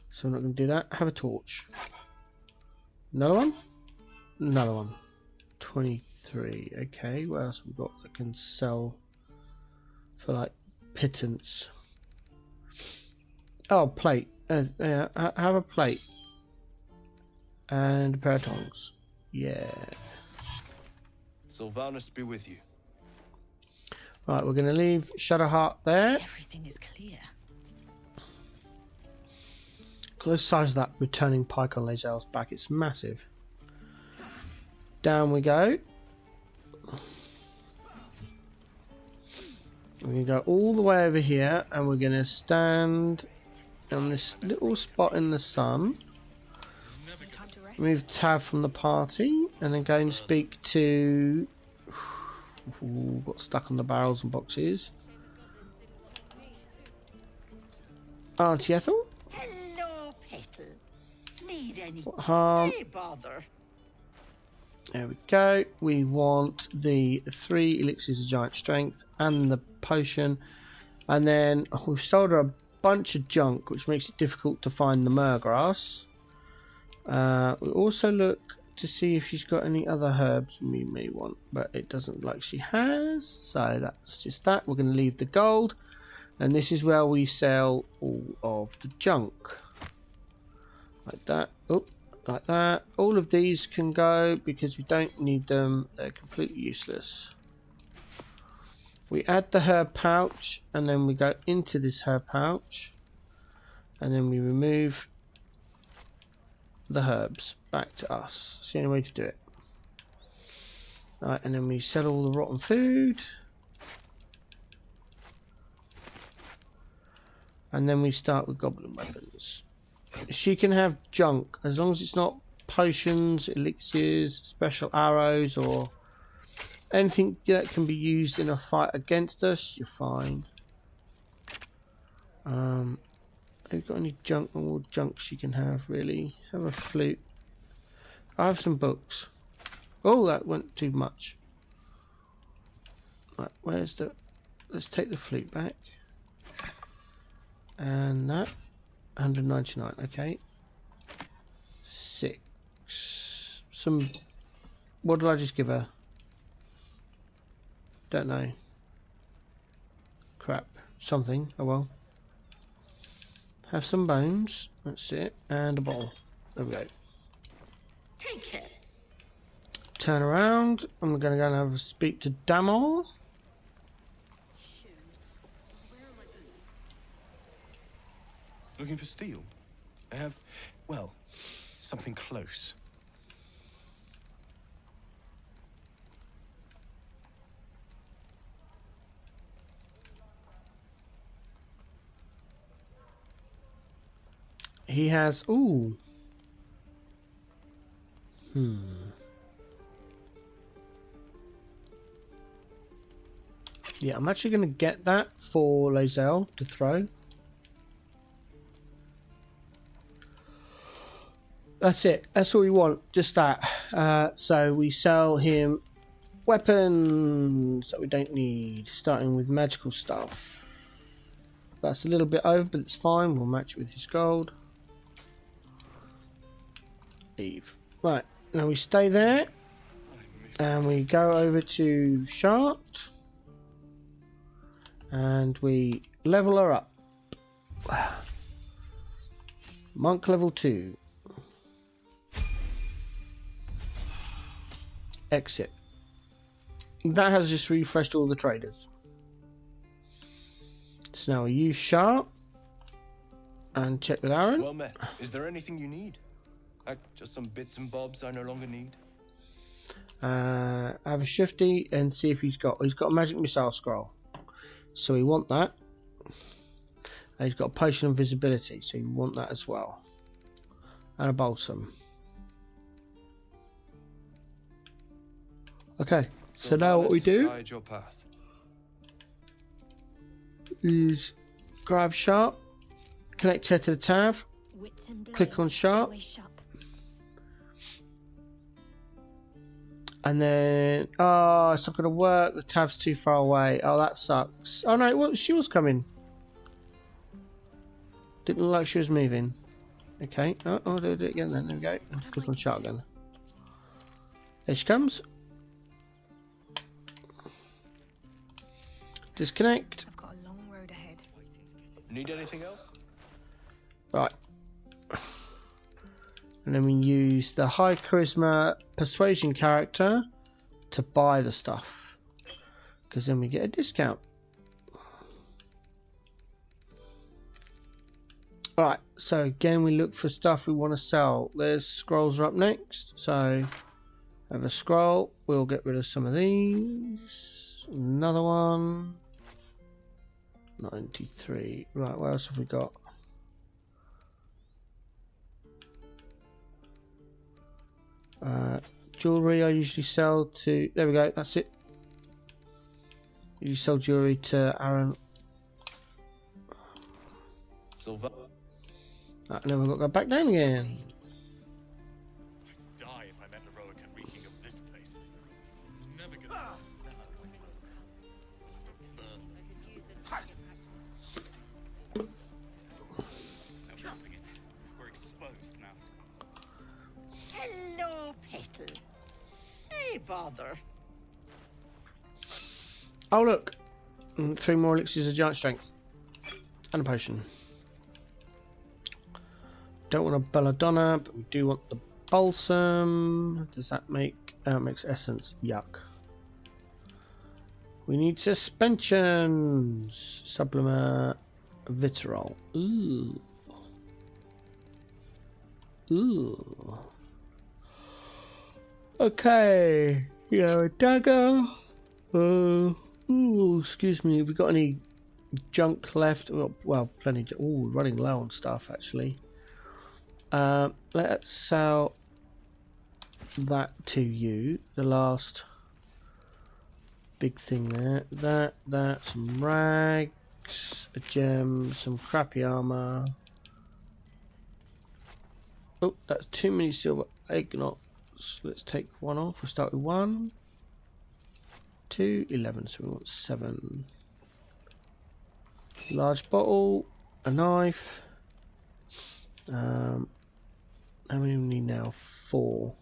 so we're not going to do that. Have a torch. Another one. Another one. 23. Okay. What else we've got that can sell for like pittance? Oh, plate. Yeah. Have a plate and a pair of tongs. Yeah. Sylvanus be with you. Right, we're going to leave Shadowheart there. Everything is clear. Close size of that returning pike on Lae'zel's back. It's massive. Down we go. We're going to go all the way over here, and we're going to stand on this little spot in the sun. Remove Tav from the party, and then go and speak to... Ooh, got stuck on the barrels and boxes. Auntie Ethel? Hello, Petal. Need any? Hey, bother. There we go. We want the 3 elixirs of giant strength and the potion, and then we've sold her a bunch of junk, which makes it difficult to find the myrgrass. We also look to see if she's got any other herbs we may want, but it doesn't look like she has, so that's just that. We're going to leave the gold, and this is where we sell all of the junk. Like that. Oh, like that. All of these can go because we don't need them. They're completely useless. We add the herb pouch, and then we go into this herb pouch, and then we remove the herbs back to us. It's the only way to do it. Right, and then we sell all the rotten food, and then we start with goblin weapons. She can have junk as long as it's not potions, elixirs, special arrows, or anything that can be used in a fight against us. You're fine. Have you got any junk? More junk she can have, really. Have a flute. I have some books. Oh, that went too much. Right, where's the... Let's take the flute back. And that. 199, okay. 6. Some... What did I just give her? Don't know. Crap. Something. Oh well. Have some bones, that's it, and a bottle. There we go. Take it. Turn around, and we're going to go and have a speak to Damol. Looking for steel? I have, well, something close. He has... Ooh. Yeah, I'm actually going to get that for Lae'zel to throw. That's it. That's all we want. Just that. So we sell him weapons that we don't need, starting with magical stuff. That's a little bit over, but it's fine. We'll match it with his gold. Eve. Right, now we stay there and we go over to Shart and we level her up. Monk level 2. Exit. That has just refreshed all the traders. So now we use Shart and check with Aaron. Well met. Is there anything you need? Just some bits and bobs I no longer need. Have a shifty and see if he's got a magic missile scroll. So we want that. And he's got a potion of visibility, so you want that as well. And a balsam. Okay, so now what we do guide your path. is grab sharp, connect her to the tab, Wits and click on blades, sharp, always sharp. and then it's not going to work. The tab's too far away. Oh, that sucks. Oh no, well, she was coming. Didn't look like she was moving. Okay, I'll do it again then. There we go. Click on sharp again. There she comes. Disconnect. I've got a long road ahead. Need anything else? Right. And then we use the high charisma persuasion character to buy the stuff. Because then we get a discount. Alright, so again we look for stuff we want to sell. There's scrolls are up next. So have a scroll. We'll get rid of some of these. Another one. 93. Right, what else have we got? Jewelry I usually sell to... There we go, that's it. You sell jewelry to Aaron. Silver. And then we've got to go back down again. Die if I met Heroic and reeking of this place. Never gonna smell it. We're exposed now. Hello, Petal. Hey, bother. Oh look, 3 more elixirs of giant strength. And a potion. Don't want a belladonna, but we do want the balsam. Does that make... makes essence. Yuck. We need suspensions. Supplement vitriol. Ooh. Ooh. Okay. Yeah, a dagger. Ooh, excuse me. Have we got any junk left? Well, plenty. Ooh, running low on stuff actually. Let's sell that to you. The last big thing there. That, some rags, a gem, some crappy armor. Oh, that's too many silver eggnots. Let's take one off. We'll start with 1, 2, 11. So we want 7. Large bottle, a knife. How many do we need now? 4.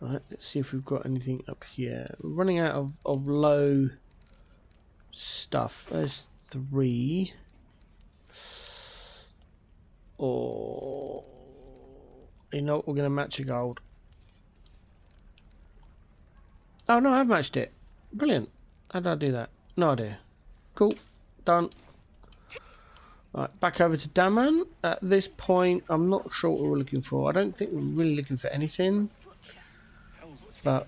Alright, let's see if we've got anything up here. We're running out of low stuff. There's 3. Or you know what, we're gonna match a gold. Oh no, I've matched it. Brilliant. How did I do that? No idea. Cool. Done. Right, back over to Daman. At this point, I'm not sure what we're looking for. I don't think we're really looking for anything. But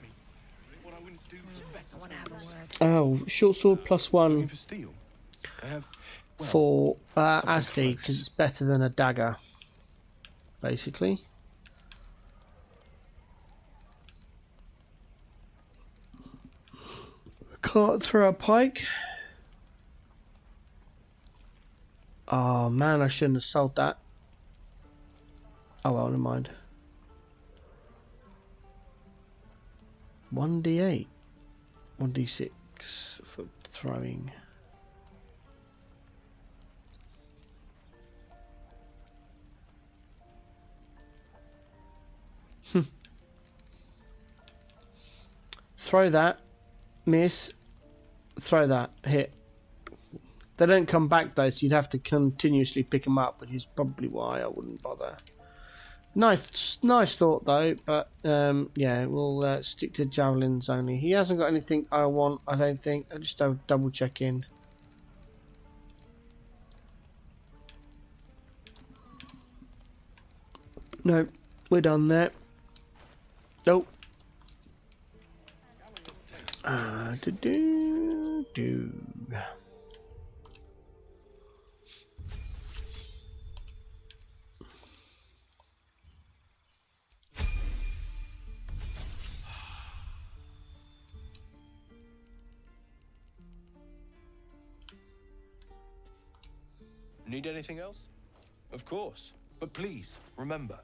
oh, short sword +1 For steel. I have for Asdi close. because it's better than a dagger, basically. Can't throw a pike. Oh man, I shouldn't have sold that. Oh well, never mind. 1d8, 1d6 for throwing. Throw that, miss, throw that, hit. They don't come back though, so you'd have to continuously pick them up, which is probably why I wouldn't bother. Nice thought though, but yeah, we'll stick to javelins only. He hasn't got anything I want, I don't think. I'll just double check in. No, we're done there. Nope. Do. Need anything else? Of course. But please, remember,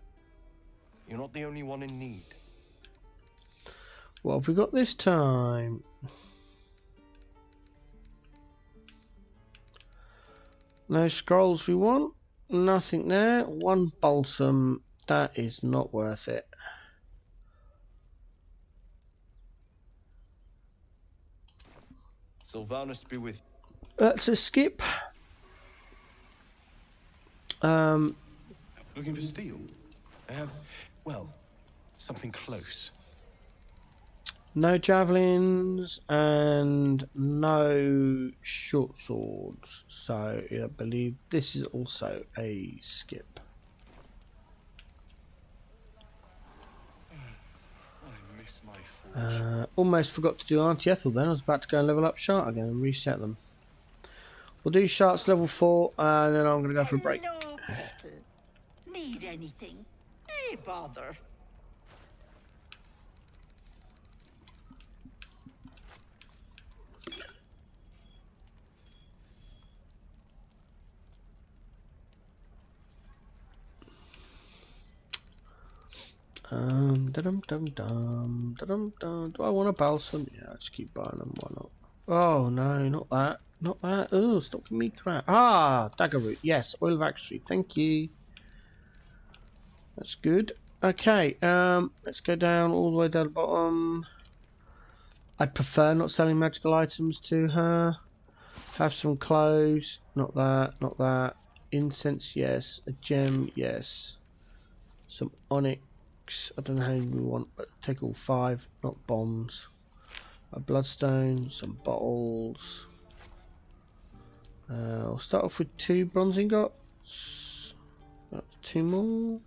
you're not the only one in need. What have we got this time? No scrolls we want. Nothing there. One balsam. That is not worth it. Sylvanus be with you. That's a skip. Looking for steel? I have, well, something close. No javelins and no short swords. So I believe this is also a skip. I miss my forge. Almost forgot to do Auntie Ethel then. I was about to go and level up Shart again and reset them. We'll do Shart's level 4 and then I'm going to go for a break. Hello, Petal. Need anything? Hey, bother. Do I want a balsam? Yeah, I'll just keep buying them. Why not? Oh no, not that. Not that. Oh, stop giving me crap. Ah, dagger root. Yes, oil of actually. Thank you. That's good. Okay, let's go down all the way down the bottom. I'd prefer not selling magical items to her. Have some clothes. Not that. Not that. Incense, yes. A gem, yes. Some onyx. I don't know how many we want, but take all 5, not bombs. A bloodstone, some bottles. I'll start off with 2 bronze ingots. 2 more.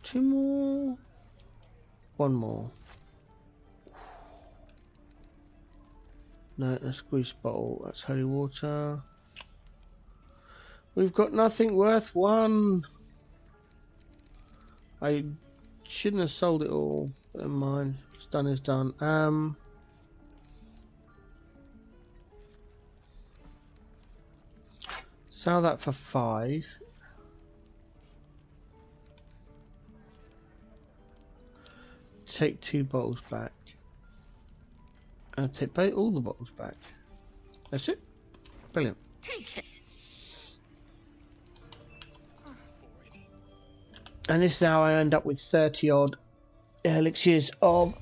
2 more. 1 more. No, that's grease bottle. That's holy water. We've got nothing worth 1. I shouldn't have sold it all, but never mind. What's done is done. Sell that for 5. Take 2 bottles back. And take all the bottles back. That's it. Brilliant. Take it. And this now I end up with 30 odd elixirs of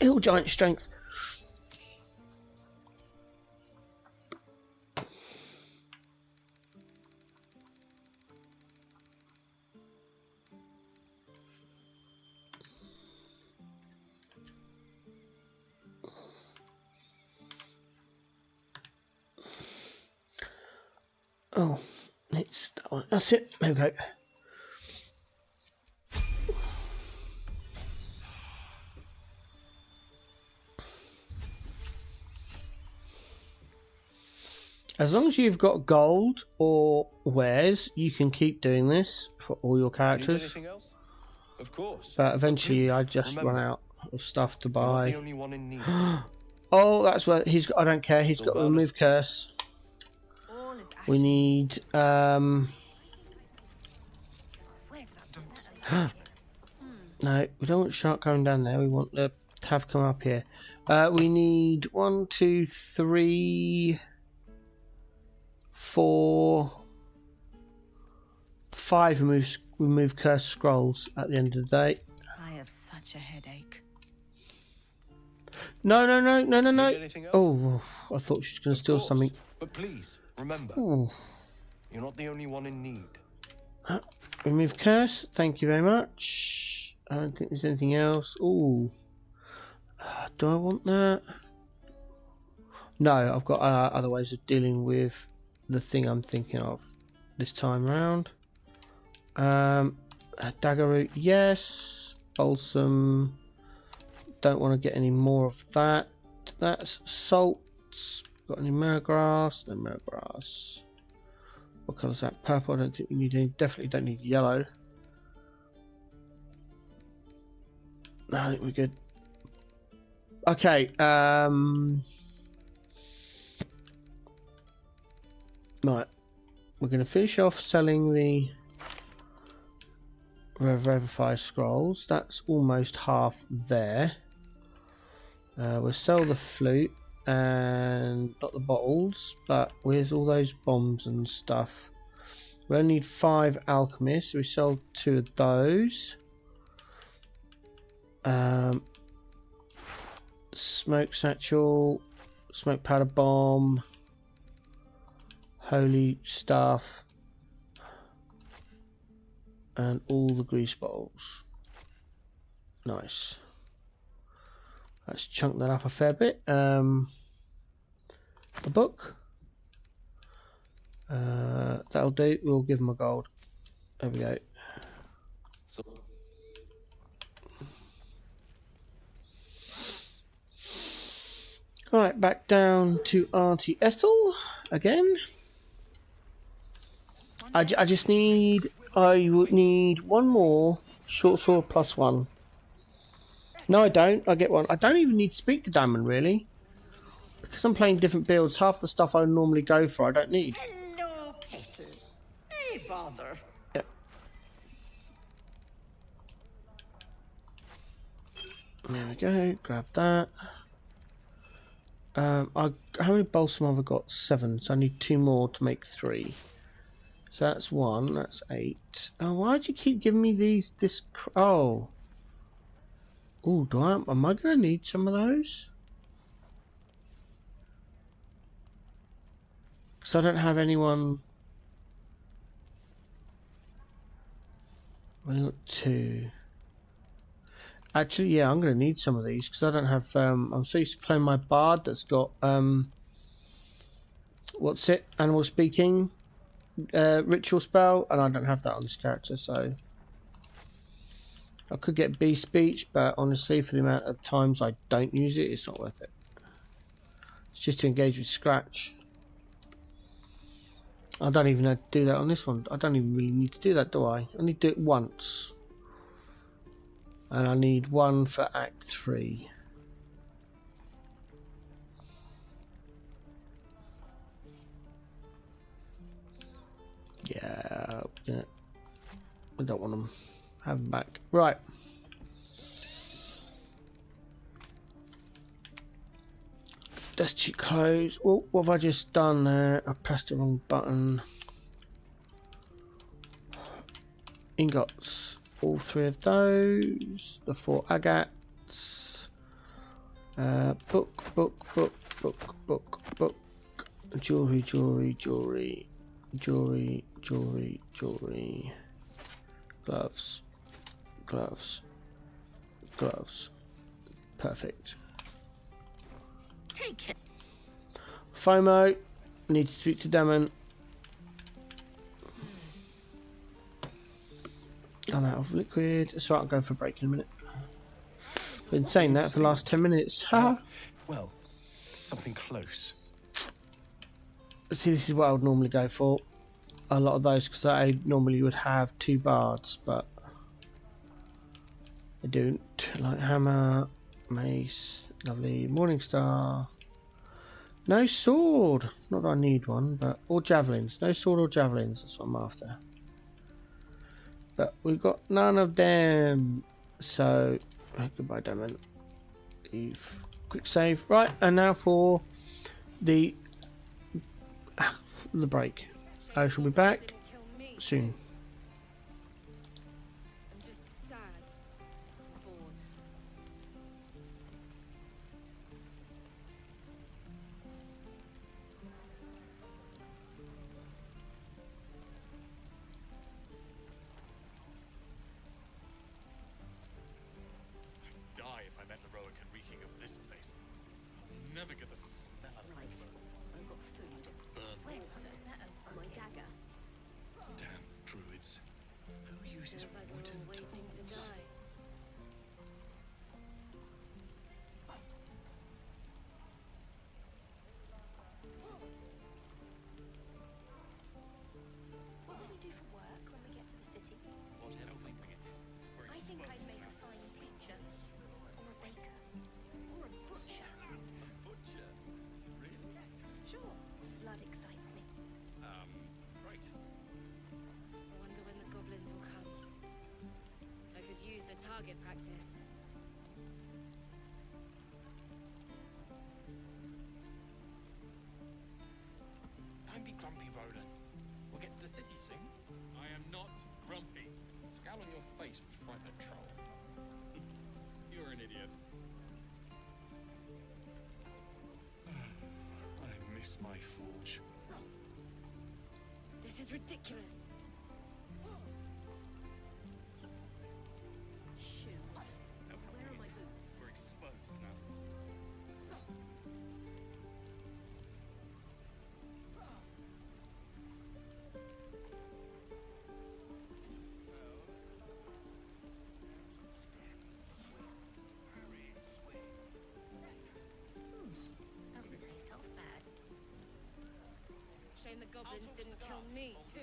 hill giant strength. Oh, it's that one. That's it. There we go. As long as you've got gold or wares, you can keep doing this for all your characters. Need anything else? Of course. But eventually, Please, I just remember, run out of stuff to you're not buy. the only one in need. Oh, that's what he's got. I don't care. He's got to remove curse. All is We need Where did that no, we don't want shark going down there. We want the tav come up here. We need 1, 2, 3, 4, 5 remove curse scrolls at the end of the day. I have such a headache. No. Need anything else? Oh, I thought she was going to steal Of course. something. But please, remember, Ooh. you're not the only one in need. Remove curse. Thank you very much. I don't think there's anything else. Ooh. Do I want that? No, I've got other ways of dealing with the thing I'm thinking of this time round. Dagger root, yes. Balsam. Don't want to get any more of that. That's salts. Got any myrgrass? No myrgrass. What colour is that? Purple. I don't think we need any. Definitely don't need yellow. No, I think we're good. Okay. Right. We're going to finish off selling the Revivify scrolls. That's almost half there. We'll sell the flute and not the bottles, but where's all those bombs and stuff? We only need 5 alchemists. We sell 2 of those. Smoke satchel, smoke powder bomb, holy staff, and all the grease bottles. Nice. Let's chunk that up a fair bit. A book. That'll do. We'll give them a gold. There we go. So Right, back down to Auntie Ethel again. I just need. I would need one more short sword plus 1. No, I don't. I get one. I don't even need to speak to Damon really, because I'm playing different builds. Half the stuff I normally go for, I don't need. Hello, Petal. Hey, bother. Yep. There we go. Grab that. How many balsam have I got? 7. So I need 2 more to make 3. So that's 1. That's 8. Oh, why'd you keep giving me these? Oh. Oh, am I gonna need some of those? Because I don't have anyone. I got 2. Actually, yeah, I'm gonna need some of these because I don't have. I'm so used to playing my bard that's got what's it? Animal speaking, ritual spell, and I don't have that on this character, so. I could get bee speech, but honestly, for the amount of times I don't use it, it's not worth it. It's just to engage with Scratch. I don't even have to do that on this one. I don't even really need to do that, do I? I need to do it once. And I need 1 for Act 3. Yeah, we don't want them. Have them back. Right. Destitute clothes. Oh, what have I just done there? I pressed the wrong button. Ingots. All 3 of those. The 4 agates. Book. Jewelry. Gloves. Perfect. Take it. FOMO. Need to speak to Damon. I'm out of liquid. It's alright, I'll go for a break in a minute. Been saying that for the last 10 minutes. Haha. well, something close. See, this is what I would normally go for. A lot of those, because I normally would have 2 bards, but I don't. Like hammer, mace, lovely, Morningstar. No sword. Not that I need one, but or javelins. No sword or javelins. That's what I'm after. But we've got none of them. So goodbye, Damon. Quick save. Right, and now for the break. I shall be back soon. I'm just sad. Bored. the target practice. Don't be grumpy, Roland. We'll get to the city soon. I am not grumpy. The scowl on your face would frighten a troll. You're an idiot. I miss my forge. This is ridiculous. Shoes. Where are my boots? We're exposed now. Doesn't taste half bad. Shame the goblins didn't kill me, too.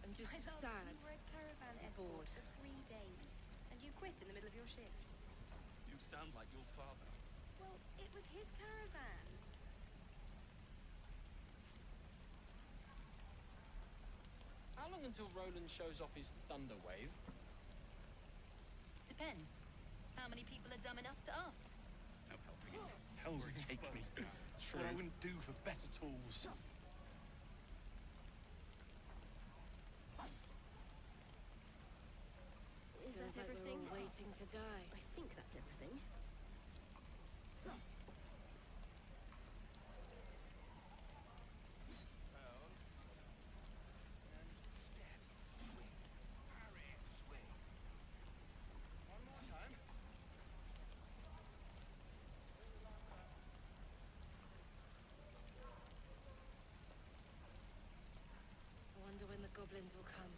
I'm just sad. You were a caravan escort for 3 days, and you quit in the middle of your shift. You sound like your father. Well, it was his caravan. How long until Roland shows off his thunder wave? Depends. How many people are dumb enough to ask? No helping it. Hell's take me. What I wouldn't do for better tools. Is Feels that like everything? we're all waiting to die. I think that's everything. I wonder when the goblins will come.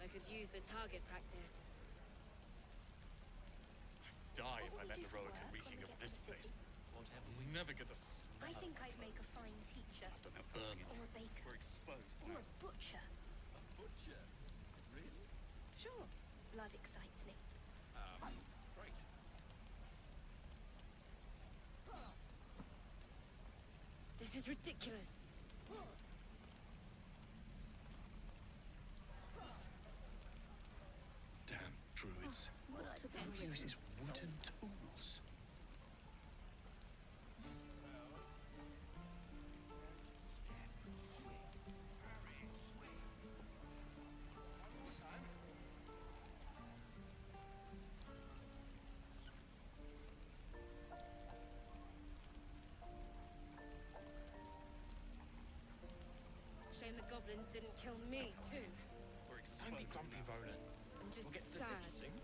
I could use the target practice. Die if I let the road come reeking of this place. Whatever. We never get the smell. I think I'd make a fine teacher, After that burn. or a baker, We're exposed or now. a butcher. A butcher? Really? Sure, blood excites me. Great. This is ridiculous. Damn druids. What Who uses wooden tools? Shame the goblins didn't kill me, too. We're Don't be exposed grumpy, now. Roland. I'm just We'll get to the sad. city soon.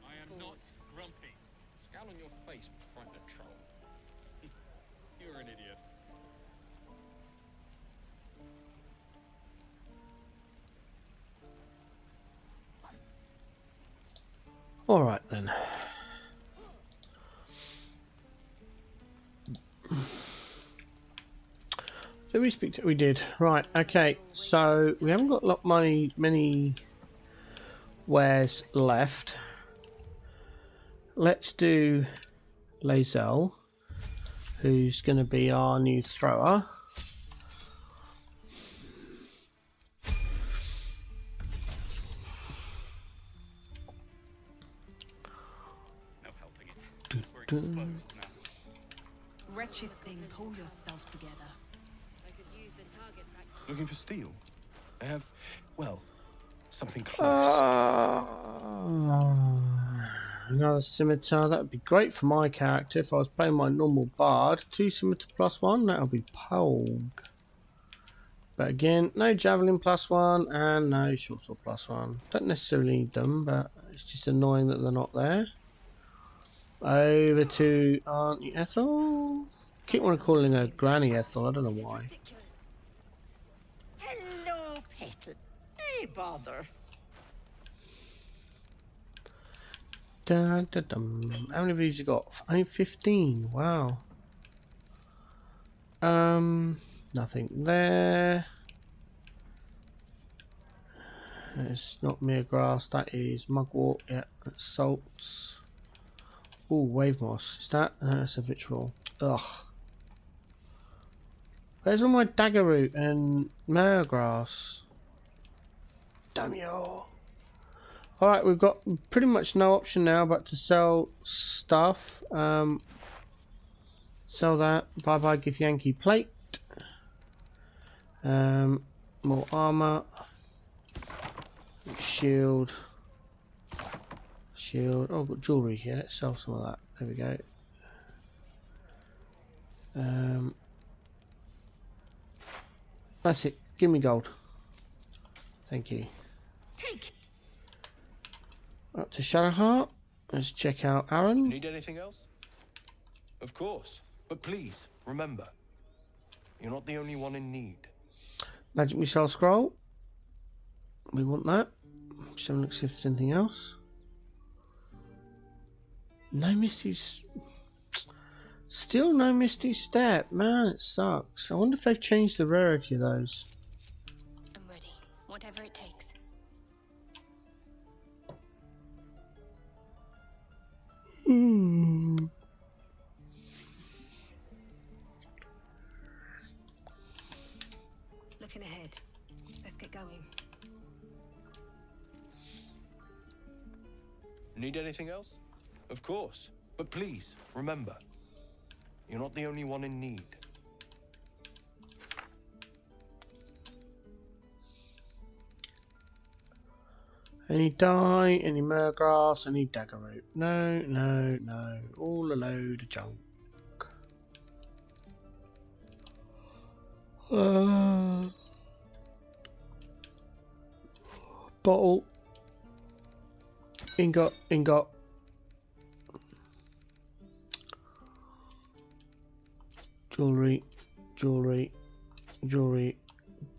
I am not grumpy. The scowl on your face would frighten a troll. You're an idiot. All right then. Did we speak to? We did. Right. Okay. So we haven't got a lot many wares left. Let's do Lae'zel, who's going to be our new thrower. No helping it. We're exposed now. Wretched thing, pull yourself together. I could use the target practice. Looking for steel? I have, well, something close. Another scimitar. That would be great for my character if I was playing my normal bard. 2 scimitar +1. That would be Pogue. But again, no javelin +1 and no short sword +1. Don't necessarily need them, but it's just annoying that they're not there. Over to Auntie Ethel. Keep on calling her Granny Ethel. I don't know why. Ridiculous. Hello, Petal. Hey, bother. Dun, dun, dun. How many of these you got? Only 15. Wow. Nothing there. It's not mere grass. That is mugwort. Yeah, that's salts. Oh, wave moss. Is that? No, that's a vitriol. Ugh. Where's all my dagger root and mare grass? Damn you! Alright, we've got pretty much no option now but to sell stuff. Sell that. Bye bye Githyanki plate. More armor. Shield. Shield. Oh, I've got jewellery here. Let's sell some of that. There we go. That's it. Give me gold. Thank you. Take. Up to Shadowheart. Let's check out Aaron. Need anything else? Of course. But please, remember, you're not the only one in need. Magic Missile Scroll. We want that. Just have a look see if there's anything else. No Misty's. Still no Misty Step. Man, it sucks. I wonder if they've changed the rarity of those. I'm ready. Whatever it takes. Looking ahead. Let's get going. Need anything else? Of course. But please, remember, you're not the only one in need. Any dye, any murgrass, any dagger root. No, no, no. All a load of junk. Bottle. Ingot, ingot. Jewellery, jewellery, jewellery.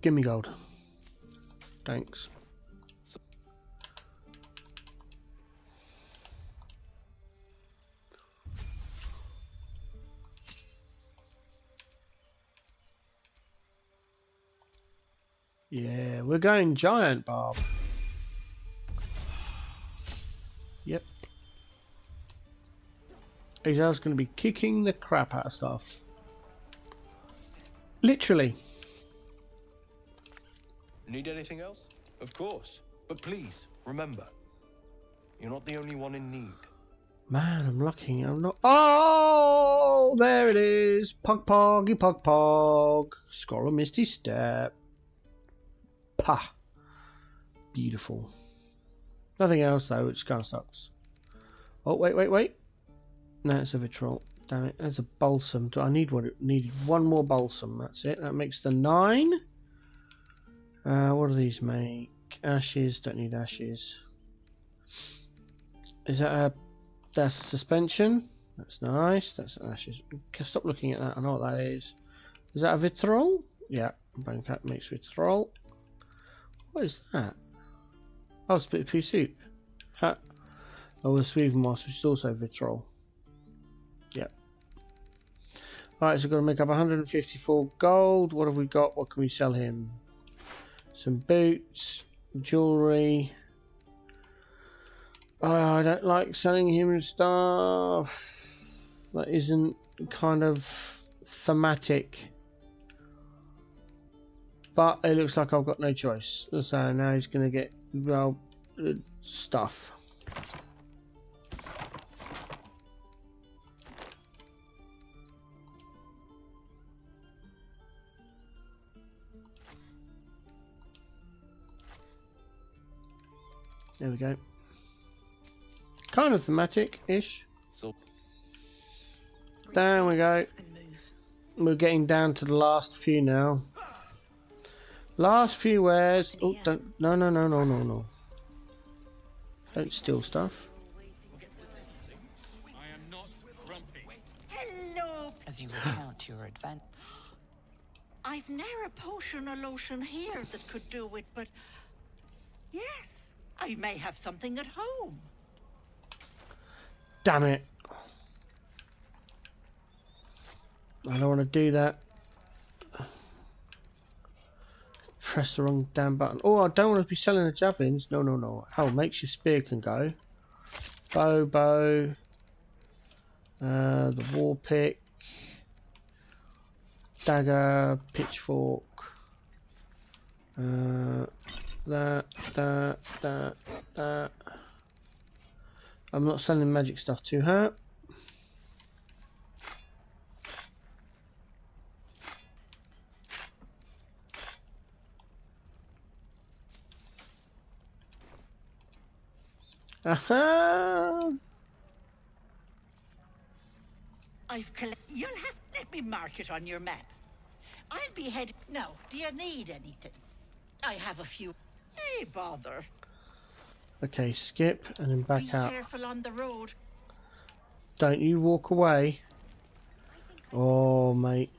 Give me gold. Thanks. Yeah, we're going giant, Bob. Yep. Excel's going to be kicking the crap out of stuff. Literally. Need anything else? Of course. But please, remember, you're not the only one in need. Man, I'm lucky. I'm not. Oh, there it is. Pog poggy pog pog. Scroll of Misty Step. Pah. Beautiful. Nothing else though, which kind of sucks. Oh, wait, wait, wait. No, it's a vitriol. Damn it, there's a balsam. I need what it needed. One more balsam. That's it. That makes the 9. What do these make? Ashes. Don't need ashes. Is that a? That's a suspension. That's nice. That's ashes. Stop looking at that. I know what that is. Is that a vitriol? Yeah. Bone cap makes vitriol. What is that? Oh, split pea soup. Ha. Oh, the Sweven moss, which is also vitriol. Yep. Alright, so we've got to make up 154 gold. What have we got? What can we sell him? Some boots, jewellery. Oh, I don't like selling him stuff that isn't kind of thematic. But it looks like I've got no choice. So now he's going to get, well, stuff. There we go. Kind of thematic-ish. So There we go. We're getting down to the last few now. Last few wares. Oh, don't. No, no, no, no, no, no. Don't steal stuff. I am not grumpy. Hello. As you recount your advent. I've ne'er a potion or lotion here that could do it, but yes, I may have something at home. Damn it. I don't want to do that. Press the wrong damn button. Oh, I don't want to be selling the javelins. No, no, no. Oh, makes your spear can go. Bow. The war pick. Dagger. Pitchfork. That. I'm not selling magic stuff to her. Aha! You'll have to let me mark it on your map. I'll be heading. No, do you need anything? I have a few. Hey, bother. Okay, skip and then back Be out. careful on the road. Don't you walk away. Oh, mate.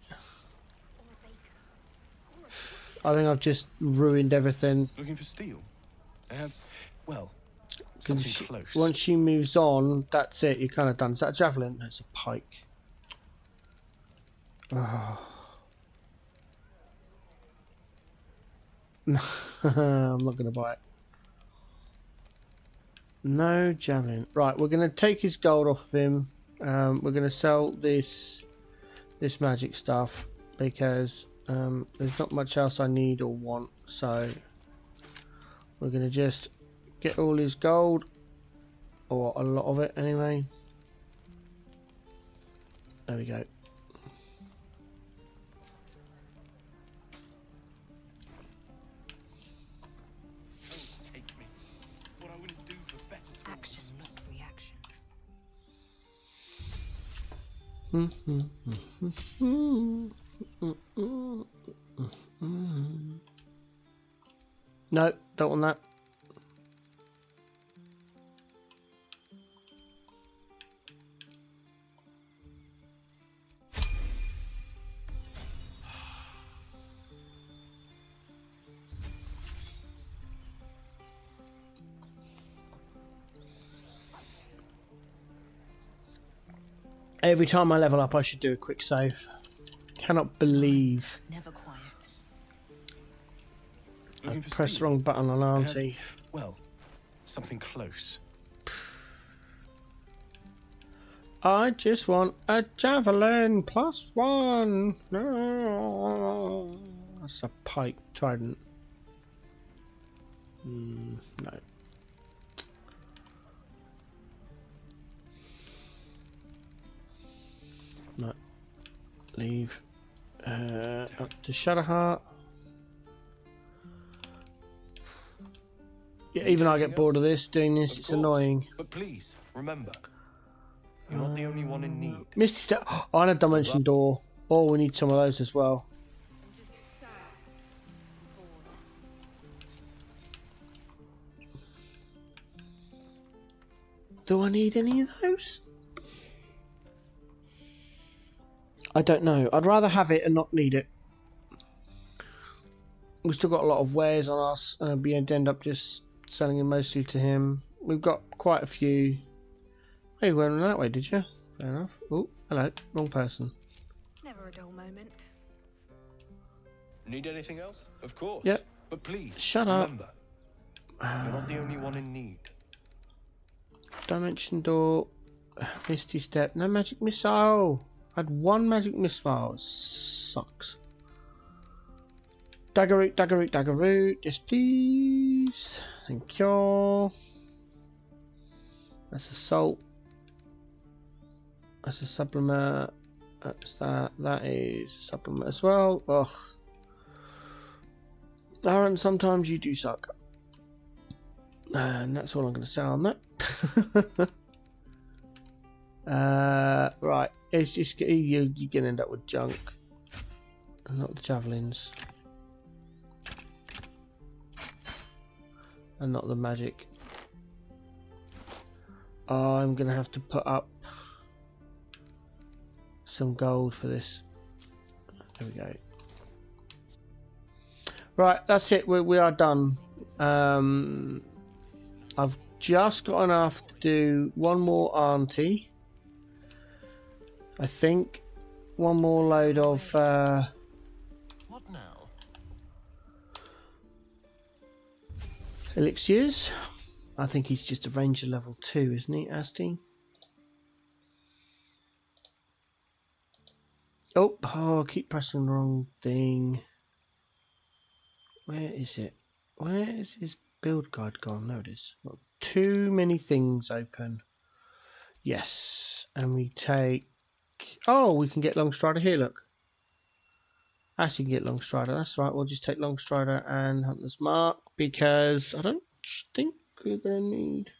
I think I've just ruined everything. Looking for steel? I have, well, something close. Once she moves on, that's it. You're kind of done. Is that a javelin? That's a pike. Oh. I'm not going to buy it. No javelin. Right, we're going to take his gold off of him. We're going to sell this magic stuff because there's not much else I need or want. So we're going to just get all his gold, or a lot of it anyway. There we go. Take me. What I wouldn't do for better tools. Action, not reaction. No, don't want that. Every time I level up, I should do a quick save. Cannot believe Never quiet. Looking for pressed the steel? wrong button on I have, auntie. well, something close. I just want a javelin +1. No, that's a pike trident. No. No. Leave. Up to Shadowheart. Yeah, even I get bored of this, doing this. Of It's course. annoying. But please, remember, you're not the only one in need. Misty Step. Oh, and a dimension door. Oh, we need some of those as well. Do I need any of those? I don't know. I'd rather have it and not need it. We've still got a lot of wares on us, and we end up just selling them mostly to him. We've got quite a few. Oh, you went that way, did you? Fair enough. Oh, hello. Wrong person. Never a dull moment. Need anything else? Of course. Yep. But please, Shut up. remember, you're not the only one in need. Dimension door. Misty Step. No magic missile. I had one magic missile. It sucks. Dagger root, dagger root, dagger root. Yes, please. Thank you. That's assault. That's a supplement. That's that. That is a supplement as well. Ugh. Aaron, sometimes you do suck. And that's all I'm going to say on that. Right. It's just you're going to end up with junk. And not the javelins. And not the magic. I'm going to have to put up some gold for this. There we go. Right, that's it. We are done. I've just got enough to do one more auntie. I think one more load of What now? elixirs. I think he's just a ranger level 2, isn't he, Asti? Oh, I keep pressing the wrong thing. Where is it? Where is his build guide gone? There it is. Got too many things open. Yes, and we take... Oh, we can get Longstrider here, look. Actually, you can get Longstrider, that's right. We'll just take Longstrider and Hunter's Mark, because I don't think we're going to need...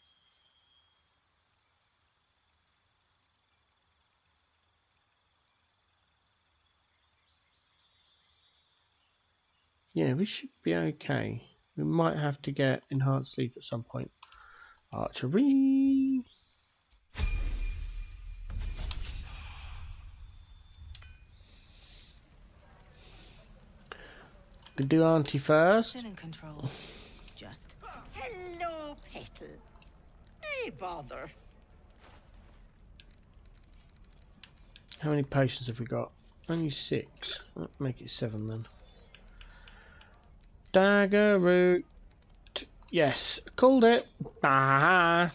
Yeah, we should be okay. We might have to get Enhanced Sleep at some point. Archery. We do Auntie first. Still in control. Just. Hello, Petal. Hey, bother. How many potions have we got? Only 6. I'll make it 7 then. Dagger root. Yes, called it. Ah.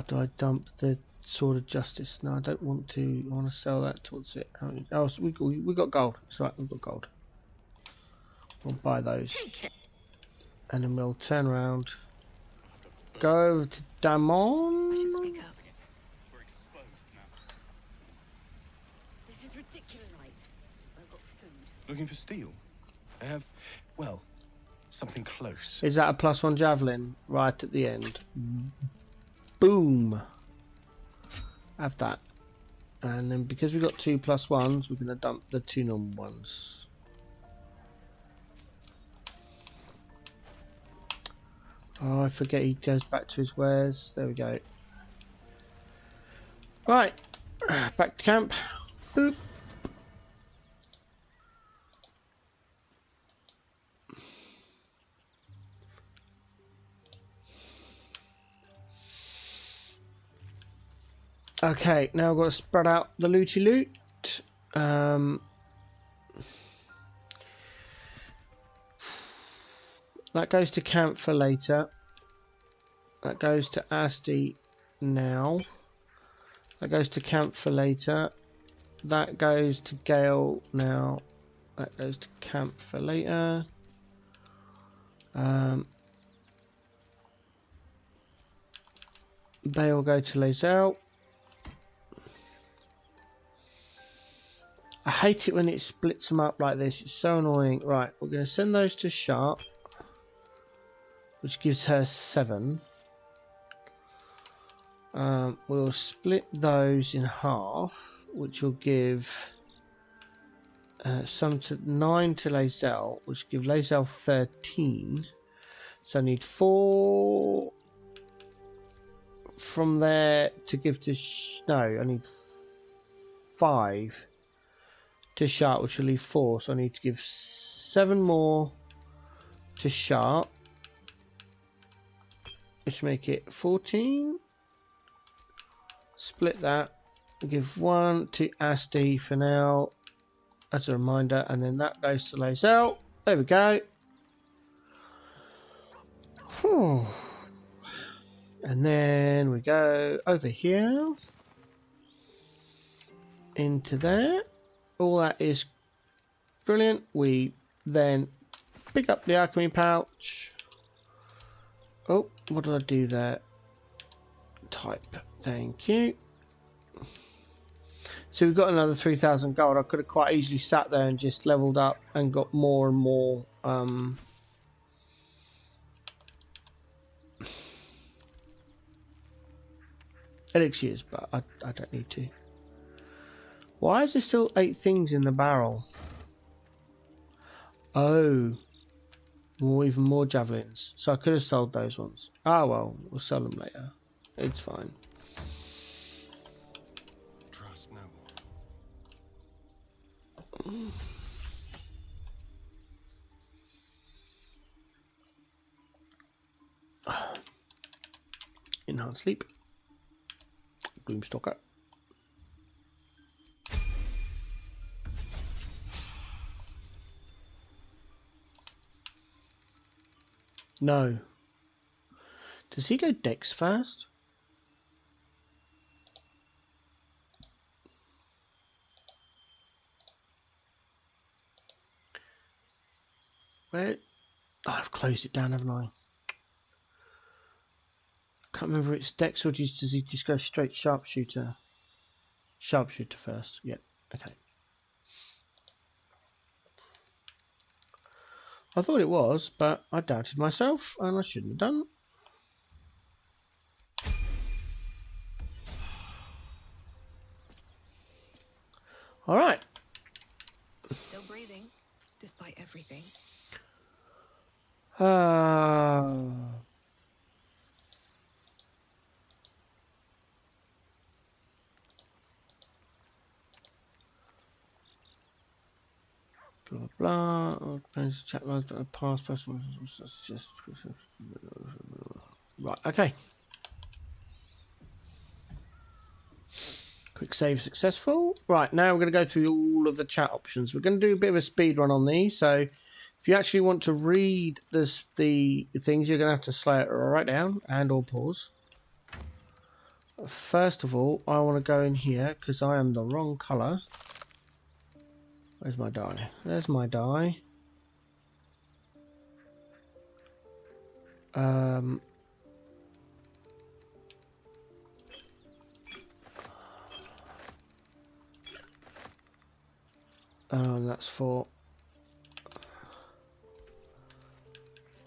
Do I dump the Sword of Justice? No, I don't want to. I want to sell that towards it. Oh, so we got gold. That's right, we've got gold. We'll buy those. And then we'll turn around. Go over to Damon. I should speak up. We're exposed now. This is ridiculous. I've got food. Looking for steel? I have, well, something close. Is that a +1 javelin right at the end? Boom. Have that. And then because we've got 2 +1s, we're going to dump the 2 normal ones. Oh, I forget he goes back to his wares. There we go. Right. Back to camp. Boop. Okay, now I've got to spread out the looty loot. That goes to camp for later. That goes to Asti now. That goes to camp for later. That goes to Gale now. That goes to camp for later. They all go to Lazelle. I hate it when it splits them up like this. It's so annoying. Right, we're going to send those to Sharp, which gives her 7. We'll split those in half, which will give some to 9 to Lazelle, which give Lazelle 13. So I need 4 from there to give to no, I need 5 to Sharp, which will leave 4. So I need to give 7 more to Sharp, which make it 14. Split that. Give 1 to Asti for now, as a reminder, and then that goes to Lazelle. There we go. Whew. And then we go over here into there. All that is brilliant. We then pick up the alchemy pouch. Oh, what did I do there? Type. Thank you. So we've got another 3,000 gold. I could have quite easily sat there and just leveled up and got more and more elixirs, but I don't need to. Why is there still 8 things in the barrel? Oh, more, even more javelins. So I could have sold those ones. Ah, well, we'll sell them later. It's fine. Trust no one. Enhanced sleep. Gloomstalker. No. Does he go Dex first? Where? Oh, I've closed it down, haven't I? Can't remember its dex, or does he just go straight sharpshooter? Sharpshooter first. Yep. Okay. I thought it was, but I doubted myself, and I shouldn't have done. All right. Still breathing, despite everything. Blah blah blah. Past person. Right. Okay. Quick save successful. Right, now we're going to go through all of the chat options. We're going to do a bit of a speed run on these. So if you actually want to read the things, you're going to have to slow it right down and or pause. First of all, I want to go in here because I am the wrong colour. Where's my die? There's my die. And that's for...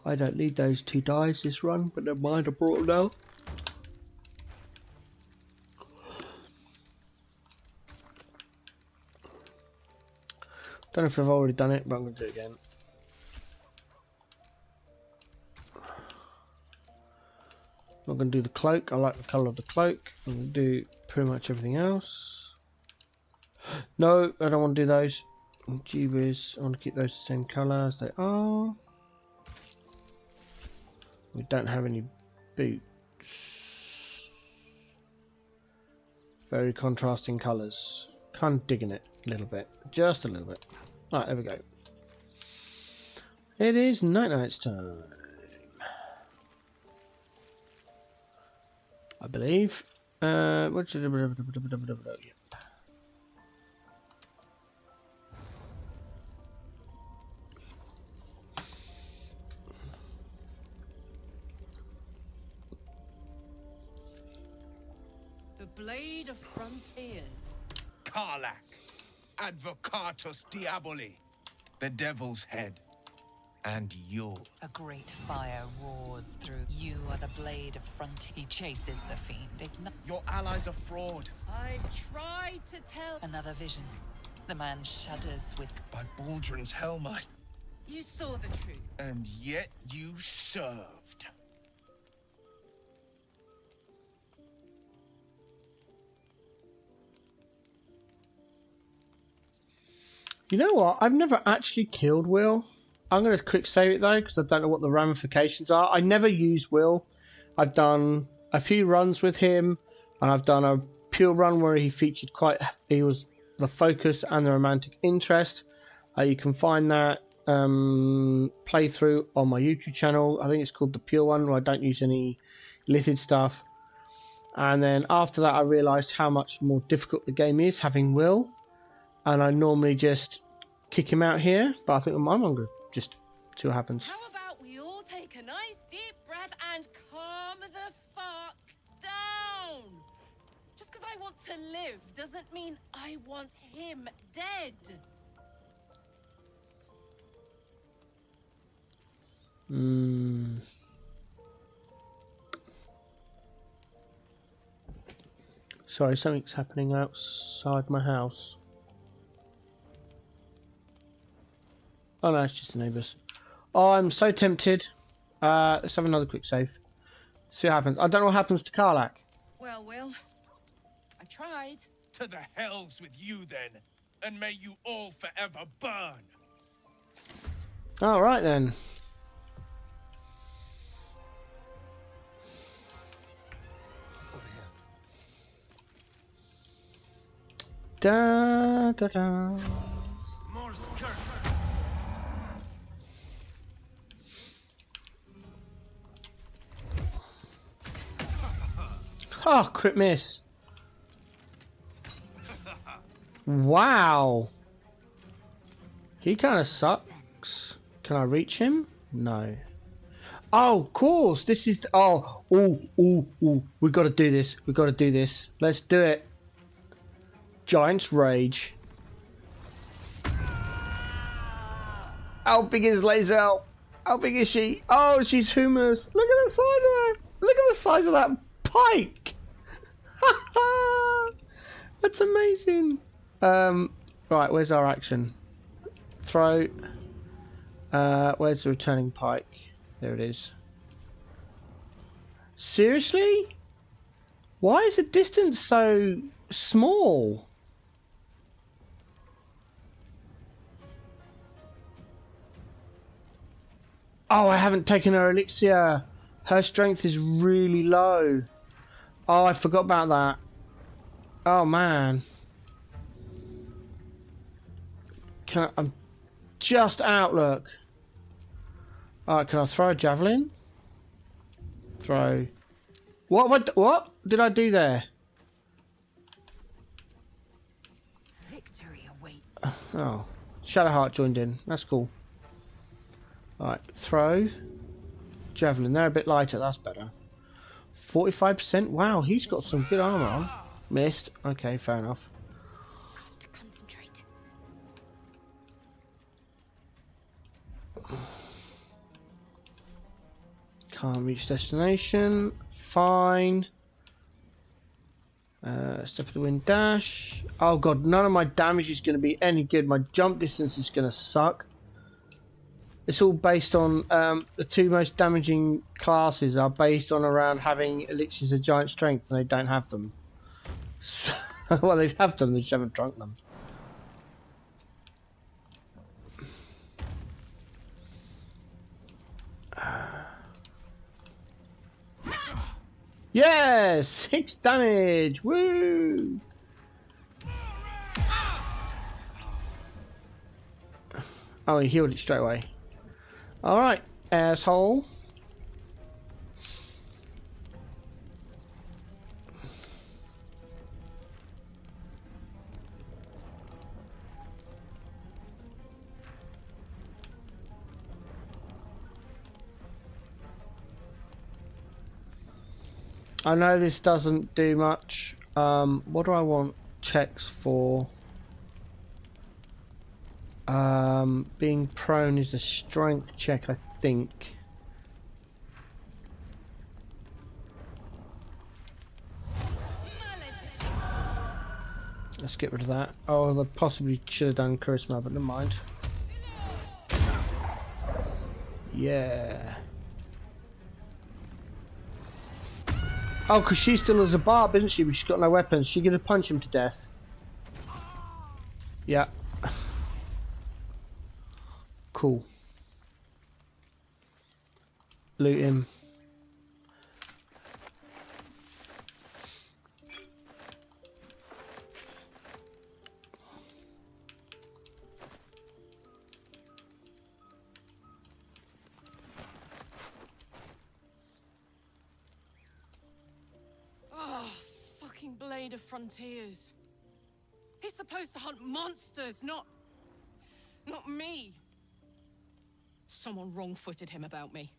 I don't need those 2 dies this run, but never mind, I brought them now. Don't know if I've already done it, but I'm going to do it again. I'm not going to do the cloak. I like the colour of the cloak. I'm going to do pretty much everything else. No, I don't want to do those. Gee whiz, I want to keep those the same colour as they are. We don't have any boots. Very contrasting colours. Kind of digging it a little bit. Just a little bit. Alright, there we go. It is night's time. I believe. Yep. The Blade of Frontiers. Karlach, Advocatus Diaboli, the Devil's Head, and yours. A great fire roars through. You are the Blade of Front. He chases the fiend. Your allies are fraud. I've tried to tell. Another vision. The man shudders with. By Baldrin's Hellmite. You saw the truth. And yet you served. You know what? I've never actually killed Will. I'm going to quick save it though, because I don't know what the ramifications are. I never use Will. I've done a few runs with him, and I've done a pure run where he featured he was the focus and the romantic interest. You can find that playthrough on my YouTube channel. I think it's called the pure one, where I don't use any littered stuff. And then after that, I realised how much more difficult the game is having Will, and I normally just kick him out here. But I think I'm going to just see what happens. How about we all take a nice deep breath and calm the fuck down? Just because I want to live doesn't mean I want him dead. Sorry, something's happening outside my house. Oh no, it's just the neighbours. Oh, I'm so tempted. Let's have another quick save. See what happens. I don't know what happens to Karlach. Well, Will, I tried. To the hells with you then, and may you all forever burn. Alright then. Da da da. Oh, crit miss. Wow. He kind of sucks. Can I reach him? No. Oh, of course. This is... Oh. We got to do this. We got to do this. Let's do it. Giant's Rage. How big is Lae'zel? How big is she? Oh, she's hummus. Look at the size of her. Look at the size of that pike. That's amazing. Right, where's our action? Throw. Where's the returning pike? There it is. Seriously? Why is the distance so small? Oh, I haven't taken her elixir. Her strength is really low. Oh, I forgot about that. Oh, man. I'm just out, look. Alright, can I throw a javelin? Throw. What did I do there? Victory awaits. Oh, Shadowheart joined in. That's cool. Alright, throw. Javelin. They're a bit lighter. That's better. 45%. Wow, he's got some good armor on. Missed. Okay, fair enough. To concentrate. Can't reach destination. Fine. Step of the wind dash. Oh god, none of my damage is going to be any good. My jump distance is going to suck. It's all based on the two most damaging classes are based on around having elixirs of giant strength, and they don't have them. So, well, they have them, they just haven't drunk them. Yes, 6 damage. Woo! Oh, he healed it straight away. All right, asshole. I know this doesn't do much. What do I want checks for? Being prone is a strength check, I think. Let's get rid of that. Oh, they possibly should have done charisma, but never mind. Yeah. Oh, because she still has a barb, isn't she? But she's got no weapons. She's going to punch him to death. Yeah. Cool. Loot him. Blade of Frontiers. He's supposed to hunt monsters, not me. Someone wrong-footed him about me.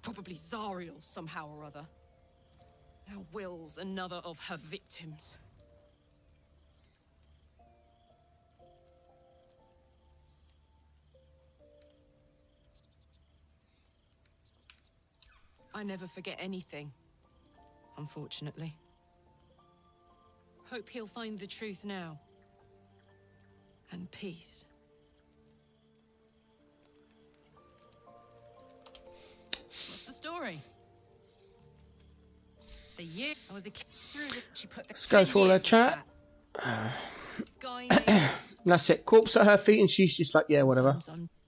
Probably Zariel somehow or other. Now Will's another of her victims. I never forget anything, unfortunately. Hope he'll find the truth now. And peace. What's the story? The year I was a kid through that she put the... Let's go through all her chat. That's it. Corpse at her feet and she's just like, yeah, whatever.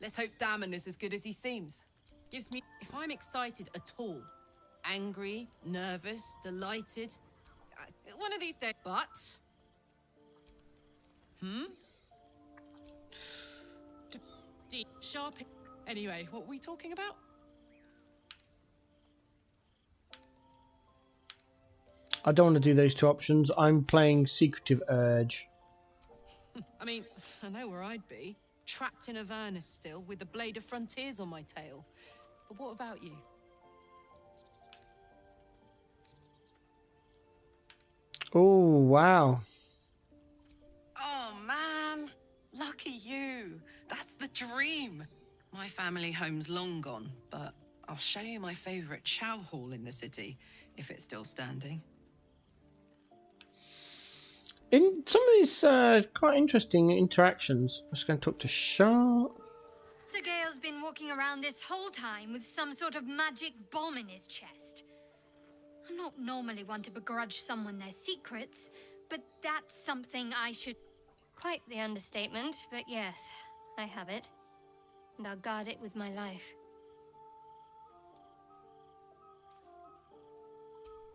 Let's hope Damon is as good as he seems. Gives me... If I'm excited at all, angry, nervous, delighted... One of these days, but... Sharp... Anyway, what were we talking about? I don't want to do those two options. I'm playing Secretive Urge. I mean, I know where I'd be. trapped in Avernus still, with the Blade of Frontiers on my tail. But what about you? Oh, wow. Oh, man. Lucky you. That's the dream. My family home's long gone, but I'll show you my favorite chow hall in the city, if it's still standing. In some of these quite interesting interactions, I'm just going to talk to Shah. Sir Gale's been walking around this whole time with some sort of magic bomb in his chest. I'm not normally one to begrudge someone their secrets, but that's something I should... Quite the understatement, but yes, I have it. And I'll guard it with my life.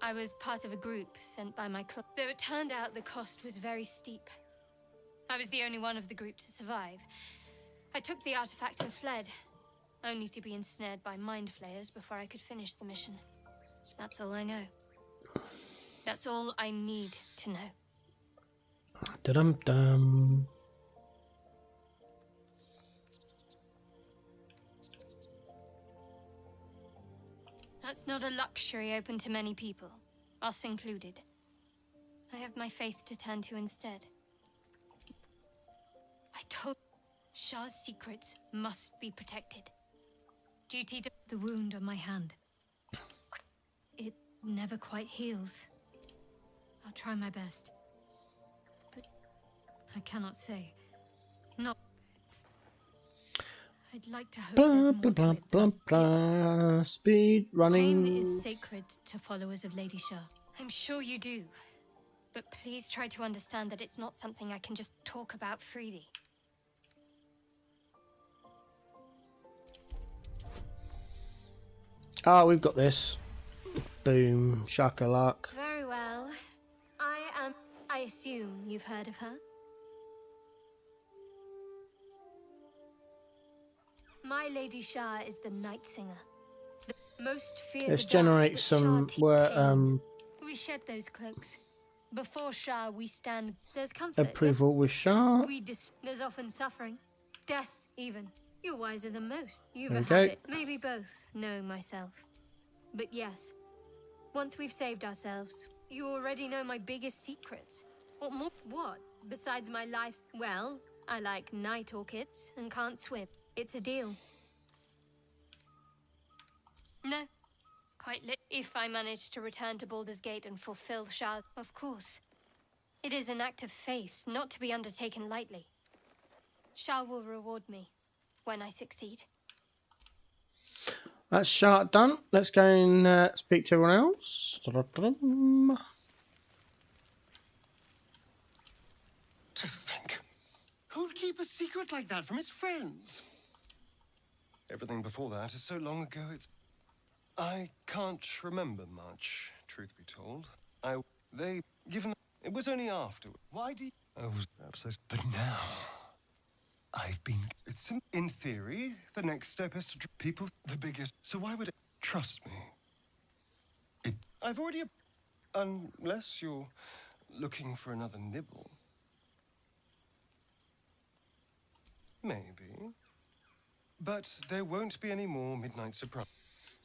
I was part of a group sent by my club, though it turned out the cost was very steep. I was the only one of the group to survive. I took the artifact and fled, only to be ensnared by mind flayers before I could finish the mission. That's all I know. That's all I need to know. Da-dum-dum. That's not a luxury open to many people, us included. I have my faith to turn to instead. I told Shah's secrets must be protected. Duty to the wound on my hand. It never quite heals. I'll try my best. But I cannot say. No. I'd like to hope Blah, there's blah, more blah, to it blah, than blah. Speed running. pain is sacred to followers of Lady Shah. I'm sure you do. But please try to understand that it's not something I can just talk about freely. Ah, we've got this. Boom. Shakalak. Very well. I assume you've heard of her? My Lady Shah is the Night Singer. Most fear Let's the dark, generate but some Shah take pain. We shed those cloaks. Before Shah, we stand. There's comfort. approval with Shah. There's often suffering, death even. You're wiser than most. You've There a we go. habit. Maybe both, knowing myself. But yes, once we've saved ourselves, you already know my biggest secrets. What more? What? Besides my life's... Well, I like night orchids and can't swim. It's a deal. No. Quite lit. If I manage to return to Baldur's Gate and fulfill Shah... Of course. It is an act of faith, not to be undertaken lightly. Shah will reward me when I succeed. That's Shah done. Let's go and speak to everyone else. Da-da-da-dum. To think, who'd keep a secret like that from his friends? Everything before that is so long ago, I can't remember much, truth be told. It was only after. Why do you... I was obsessed. But now, it's in theory, the next step is to people the biggest. So why would it trust me? I've already... Unless you're looking for another nibble. Maybe. But there won't be any more midnight surprise.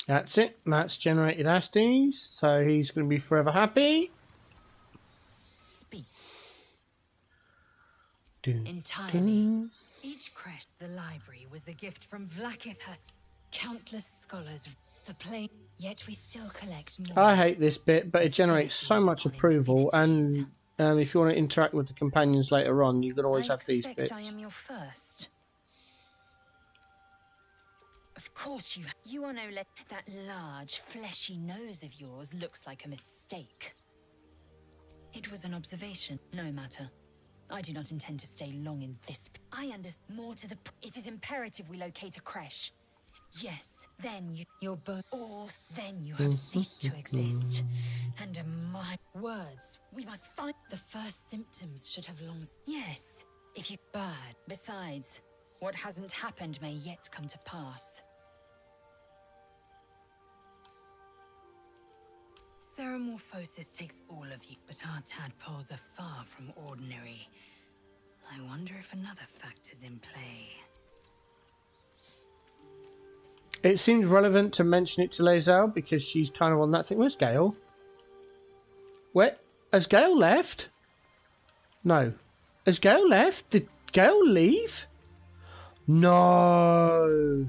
That's it. Matt's generated Astes, so he's going to be forever happy. Speak Dun, entirely. dun. Each crest, the library, was a gift from Vlakithus. Countless scholars, the plain. Yet we still collect more. I hate this bit, but it generates so much approval, and if you want to interact with the companions later on, you can always have these bits. I am your first. Of course you are no less. That large, fleshy nose of yours looks like a mistake. It was an observation, no matter. I do not intend to stay long in this. I understand more to the... It is imperative we locate a creche. Yes, then your birth, or then you have ceased to exist. And my words, we must find... The first symptoms should have long... Yes, if you... Bad. Besides, what hasn't happened may yet come to pass. Ceramorphosis takes all of you, but our tadpoles are far from ordinary. I wonder if another factor's in play. It seems relevant to mention it to Lae'zel because she's kind of on that thing. Where's Gale? Where? Has Gale left? No. Has Gale left? Did Gale leave? No.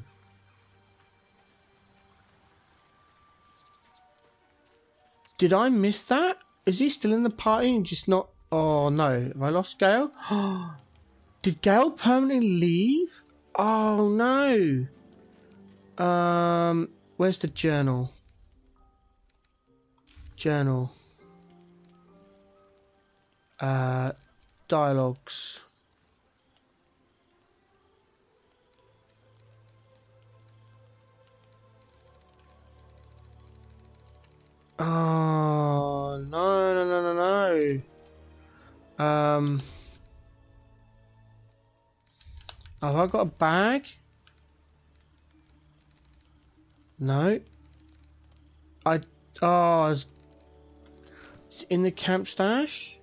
Did I miss that? Is he still in the party and just not... Oh no, have I lost Gale? Did Gale permanently leave? Oh no. Where's the journal? Journal. Dialogues. Oh no. Have I got a bag? No. It's in the camp stash?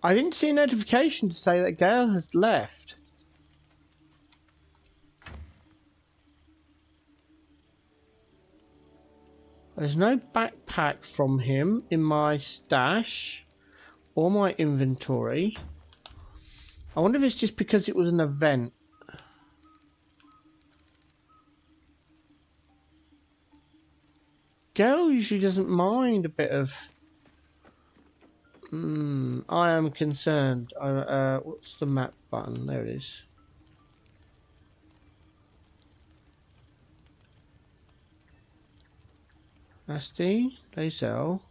I didn't see a notification to say that Gale has left. There's no backpack from him in my stash or my inventory. I wonder if it's just because it was an event. Gale usually doesn't mind a bit of... I am concerned. What's the map button? There it is. Asti, Lae'zel.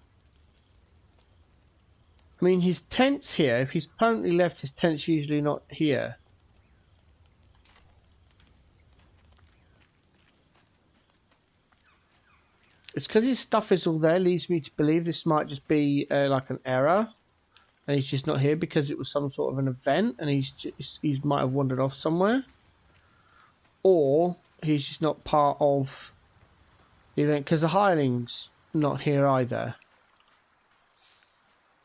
I mean, his tent's here. If he's permanently left, his tent's usually not here. It's because his stuff is all there, leads me to believe this might just be like an error. And he's just not here because it was some sort of an event and he might have wandered off somewhere. Or he's just not part of the event because the hireling's not here either.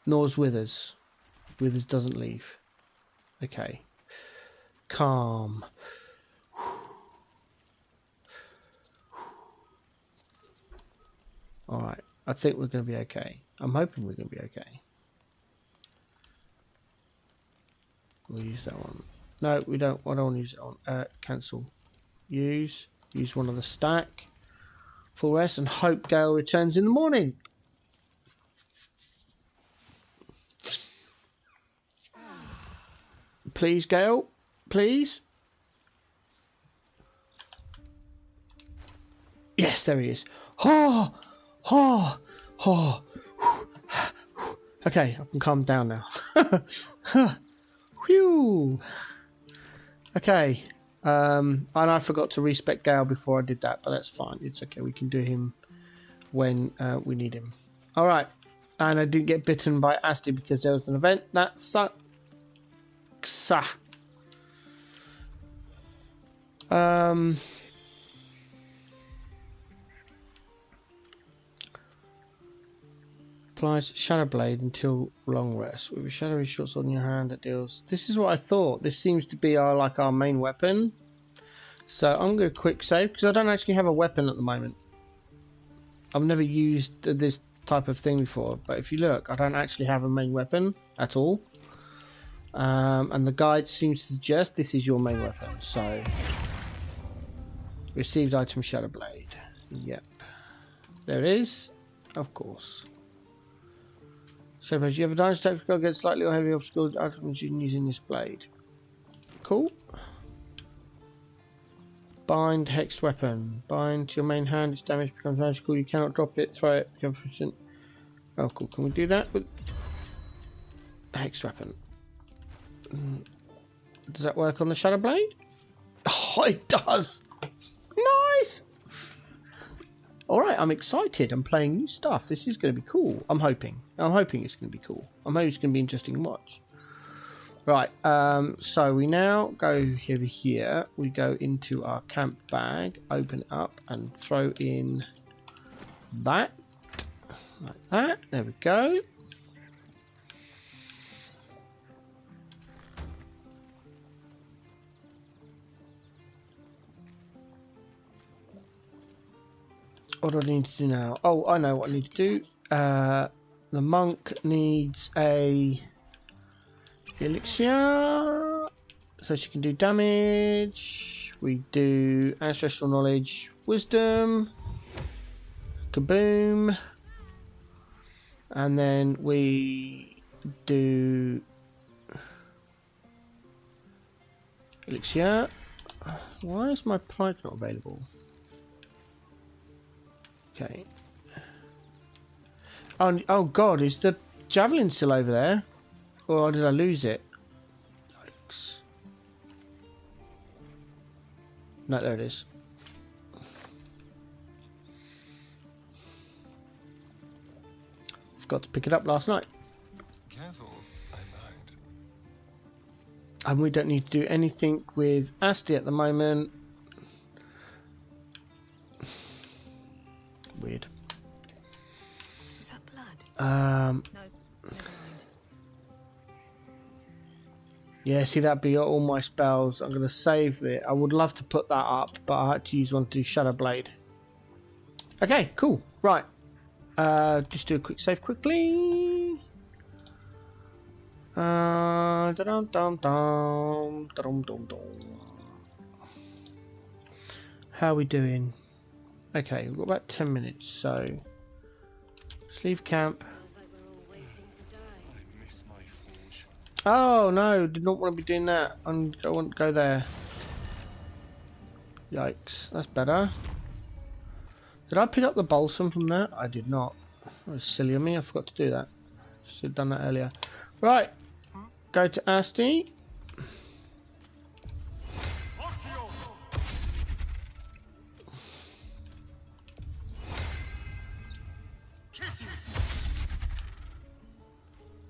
Nor's Withers. Withers doesn't leave. Okay. Calm. Alright. I think we're going to be okay. I'm hoping we're going to be okay. We'll use that one. No, we don't. I don't want to use it on. Cancel. Use one of the stack. Full rest and hope Gale returns in the morning. Please, Gale. Please. Yes, there he is. Oh. Okay, I can calm down now. Whew. Okay. And I forgot to respec Gale before I did that, but that's fine. It's okay. We can do him when we need him. All right. And I didn't get bitten by Asti because there was an event. That sucks. Applies Shadow Blade until long rest. With a shadowy short sword in your hand that deals... This is what I thought. This seems to be our main weapon. So I'm going to quick save because I don't actually have a weapon at the moment. I've never used this type of thing before. But if you look, I don't actually have a main weapon at all. And the guide seems to suggest this is your main weapon. So received item Shadow Blade. Yep. There it is. Of course. So, you have a dance tactical against slightly or heavily obscured items using this blade. Cool. Bind hexed weapon. Bind to your main hand. Its damage becomes magical. You cannot drop it. Throw it. Becomes efficient. Oh, cool. Can we do that with hexed weapon? Does that work on the Shadow Blade? Oh, it does. Nice. Alright, I'm excited. I'm playing new stuff. This is going to be cool. I'm hoping it's going to be cool. I'm hoping it's going to be interesting to watch. Right, so we now go over here. We go into our camp bag, open it up and throw in that. Like that. There we go. What do I need to do now? Oh, I know what I need to do. The monk needs a elixir, so she can do damage. We do ancestral knowledge, wisdom, kaboom, and then we do elixir. Why is my pike not available? Okay. Oh God, is the javelin still over there? Or did I lose it? Yikes. No, there it is. Forgot to pick it up last night. Careful, I might. And we don't need to do anything with Asti at the moment. Weird. Is that blood? Um. No, never mind. Yeah, see, that'd be all my spells. I'm going to save it. I would love to put that up, but I had to use one to do Shadow Blade. Okay, cool. Right. Just do a quick save quickly. How are we doing? Okay, we've got about 10 minutes, so let's leave camp. Oh no, did not want to be doing that. I want to go there. Yikes, that's better. Did I pick up the balsam from that? I did not. That was silly of me, I forgot to do that. Should have done that earlier. Right, go to Asti.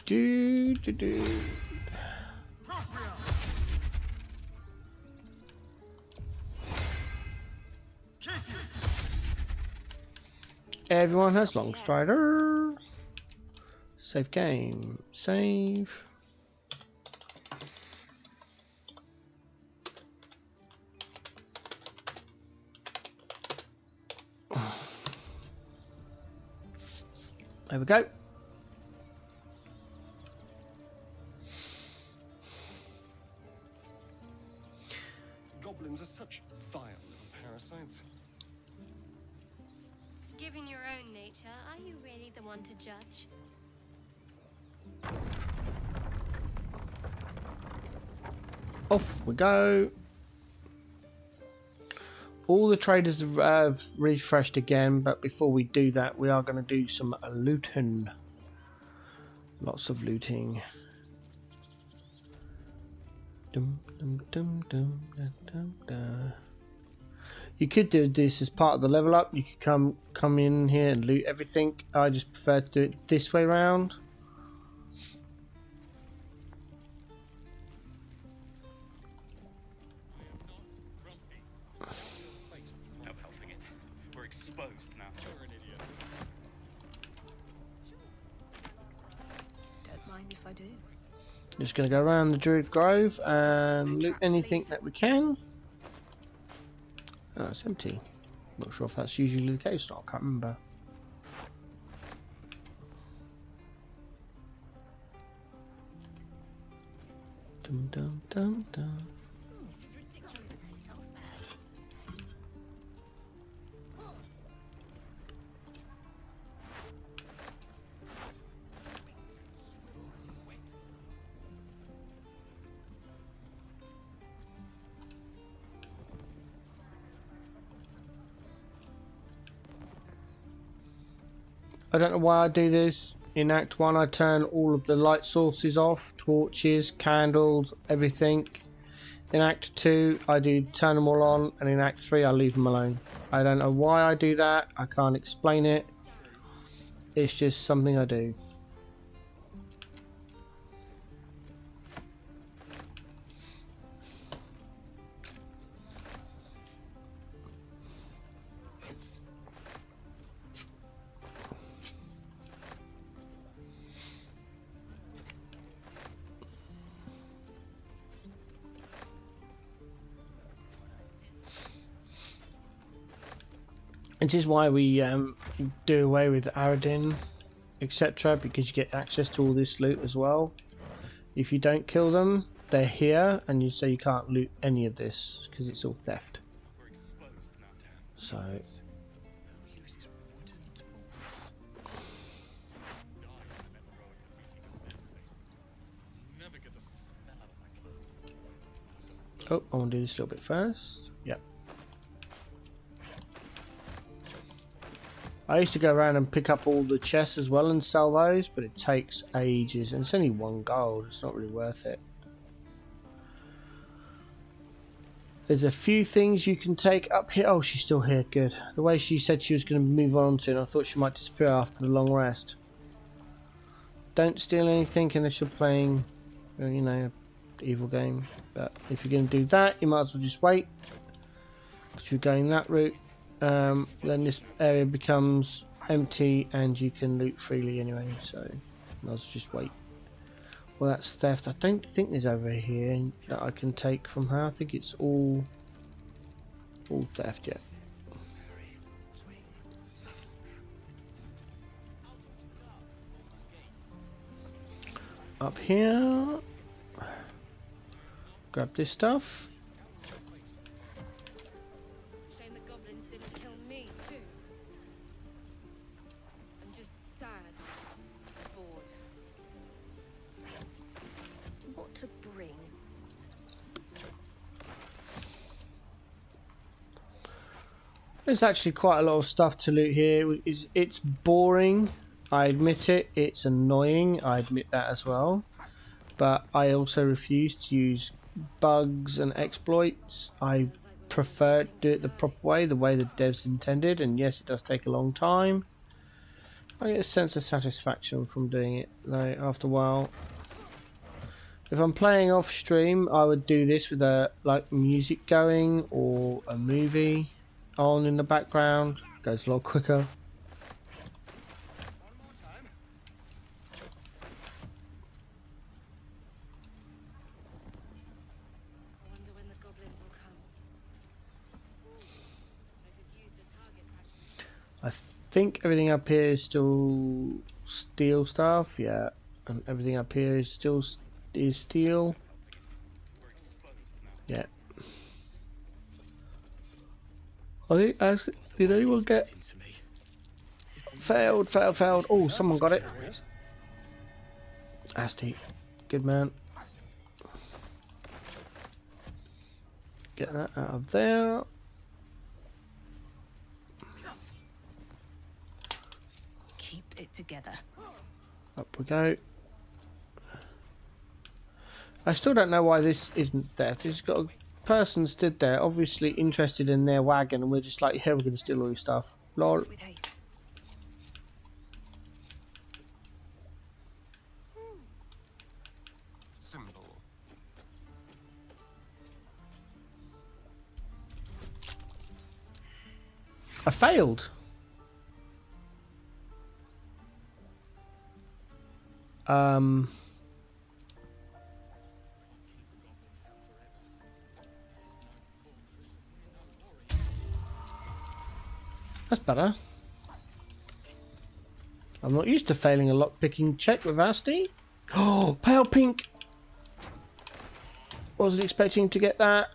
Do. Everyone has long strider. Save game. Save. There we go. Goblins are such vile little parasites. Given your own nature, are you really the one to judge? Off we go. All the traders have refreshed again, but before we do that, we are going to do some looting. Lots of looting. You could do this as part of the level up. You could come in here and loot everything. I just prefer to do it this way round. We're exposed now. You're an idiot. Don't mind if I do. Just going to go around the Druid Grove and loot anything that we can. Oh, it's empty. Not sure if that's usually the case or not. I can't remember. Dum dum dum dum. I don't know why I do this. In Act 1 I turn all of the light sources off, torches, candles, everything. In Act 2 I do turn them all on, and in Act 3 I leave them alone. I don't know why I do that, I can't explain it. It's just something I do. Which is why we do away with Aradin, etc., because you get access to all this loot as well. If you don't kill them, they're here, and you say you can't loot any of this because it's all theft. So oh, I want to do this a little bit first. Yep. I used to go around and pick up all the chests as well and sell those, but it takes ages, and it's only 1 gold. It's not really worth it. There's a few things you can take up here. Oh, she's still here. Good. The way she said she was going to move on to, and I thought she might disappear after the long rest. Don't steal anything unless you're playing, you know, evil game. But if you're going to do that, you might as well just wait, because if you're going that route, then this area becomes empty and you can loot freely anyway, so might as well just wait. Well, that's theft. I don't think there's over here that I can take from her. I think it's all theft, yeah. Up here, grab this stuff. Shame the goblins didn't kill me too. I'm just sad, bored. What to bring? There's actually quite a lot of stuff to loot here. It's boring, I admit it. It's annoying, I admit that as well. But I also refuse to use bugs and exploits. I prefer to do it the proper way, the way the devs intended. And yes, it does take a long time. I get a sense of satisfaction from doing it, though, after a while. If I'm playing off stream, I would do this with like music going or a movie on in the background. Goes a lot quicker. I wonder when the goblins will come. I could use the target practice. I think everything up here is still steel stuff, yeah, and everything up here is still steel. Yeah. I think did anyone get failed? Oh, someone got it. Asti, good man. Get that out of there. Keep it together. Up we go. I still don't know why this isn't theft. It's got a person stood there, obviously interested in their wagon, and we're just like, here, we're going to steal all your stuff. Lol. With haste. Simple. I failed. That's better. I'm not used to failing a lockpicking check with Asti. Oh, pale pink! Wasn't expecting to get that.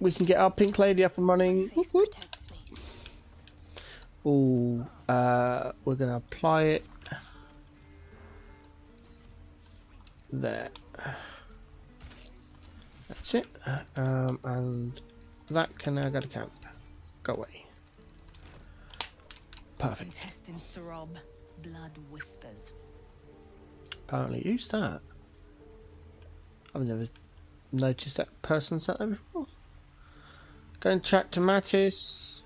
We can get our pink lady up and running. Whoop, whoop. Oh, we're gonna apply it there. That's it. And that can now go to camp. Go away. Perfect. Intestines throb, blood whispers. Apparently, who's that? I've never noticed that person sat there before. Go and chat to Mattis.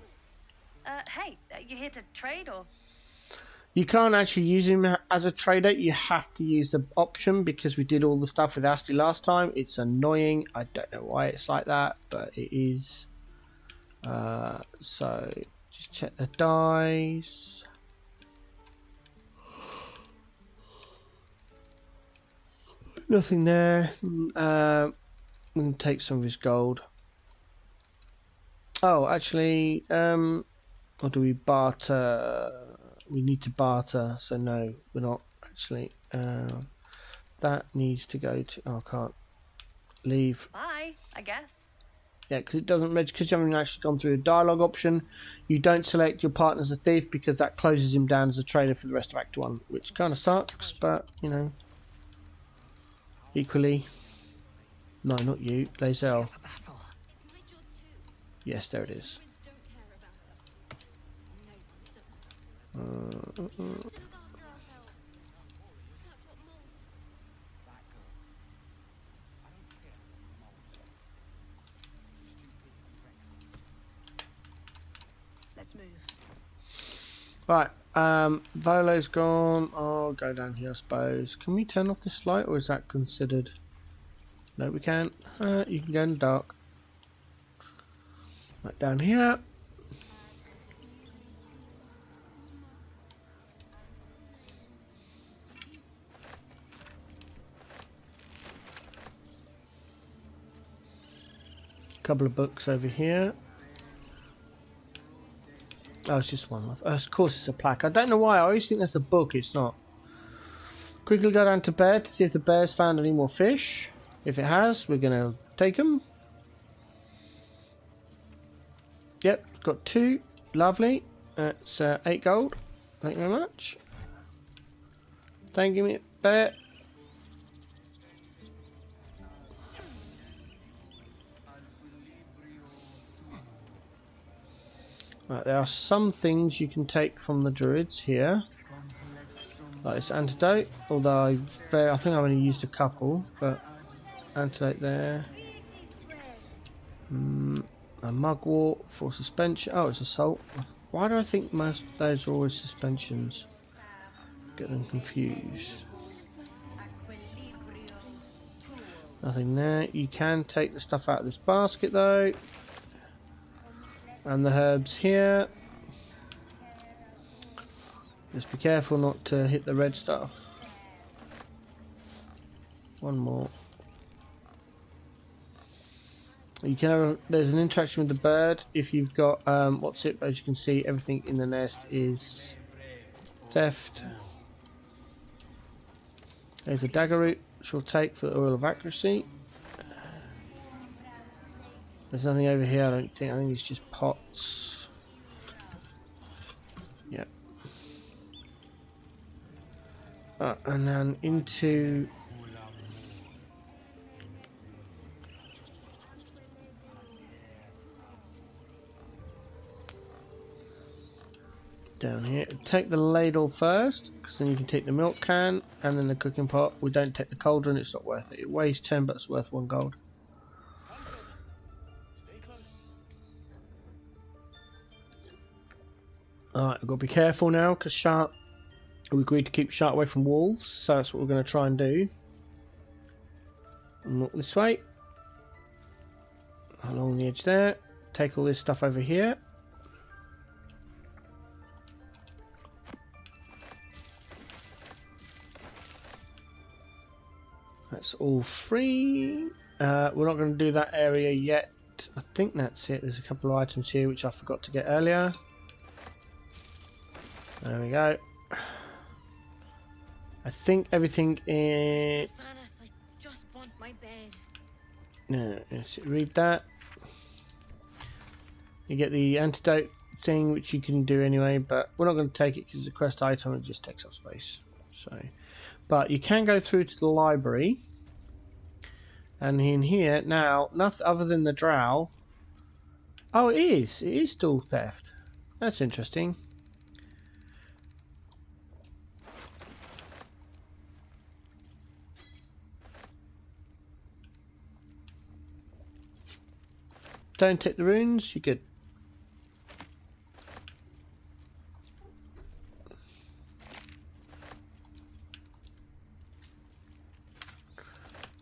Hey, you here to trade or? You can't actually use him as a trader. You have to use the option because we did all the stuff with Asti last time. It's annoying. I don't know why it's like that, but it is. So just check the dice. Nothing there. We can take some of his gold. Oh, actually, Or do we barter? We need to barter, so no, we're not actually. That needs to go to... Oh, I can't. Leave. Bye, I guess. Yeah, because it doesn't register, because you haven't actually gone through a dialogue option. You don't select your partner as a thief because that closes him down as a trader for the rest of Act 1, which kind of sucks, but, you know. Equally... No, not you. Lae'zel. Yes, there it is. Let's move. Right, Volo's gone. I'll go down here, I suppose. Can we turn off this light, or is that considered? No, we can't. You can go in the dark. Right, down here. Couple of books over here. Oh, it's just one. Of course it's a plaque. I don't know why. I always think that's a book. It's not. Quickly go down to bed to see if the bear's found any more fish. If it has, we're going to take them. Yep, got 2. Lovely. That's 8 gold. Thank you very much. Thank you, bear. Right, there are some things you can take from the druids here, like this antidote. Although I think I've only used a couple, but antidote there. A mugwort for suspension. Oh, it's assault. Why do I think most of those are always suspensions? Get them confused. Nothing there. You can take the stuff out of this basket though. And the herbs here. Just be careful not to hit the red stuff. One more. You can have there's an interaction with the bird if you've got what's it? As you can see, everything in the nest is theft. There's a dagger root which we'll take for the oil of accuracy. There's nothing over here, I don't think. I think it's just pots. Yep. And then into... down here. Take the ladle first, because then you can take the milk can, and then the cooking pot. We don't take the cauldron, it's not worth it. It weighs 10, but it's worth 1 gold. Alright, I've got to be careful now because shark. We agreed to keep shark away from wolves, so that's what we're going to try and do. And walk this way. Along the edge there. Take all this stuff over here. That's all free. We're not going to do that area yet. I think that's it. There's a couple of items here which I forgot to get earlier. There we go. I think everything is... I just want my bed. No, let's read that. You get the antidote thing, which you can do anyway, but we're not going to take it because it's a quest item and it just takes up space. So, but you can go through to the library, and in here now, nothing other than the drow. Oh, it is still theft. That's interesting. Don't take the runes, you're good.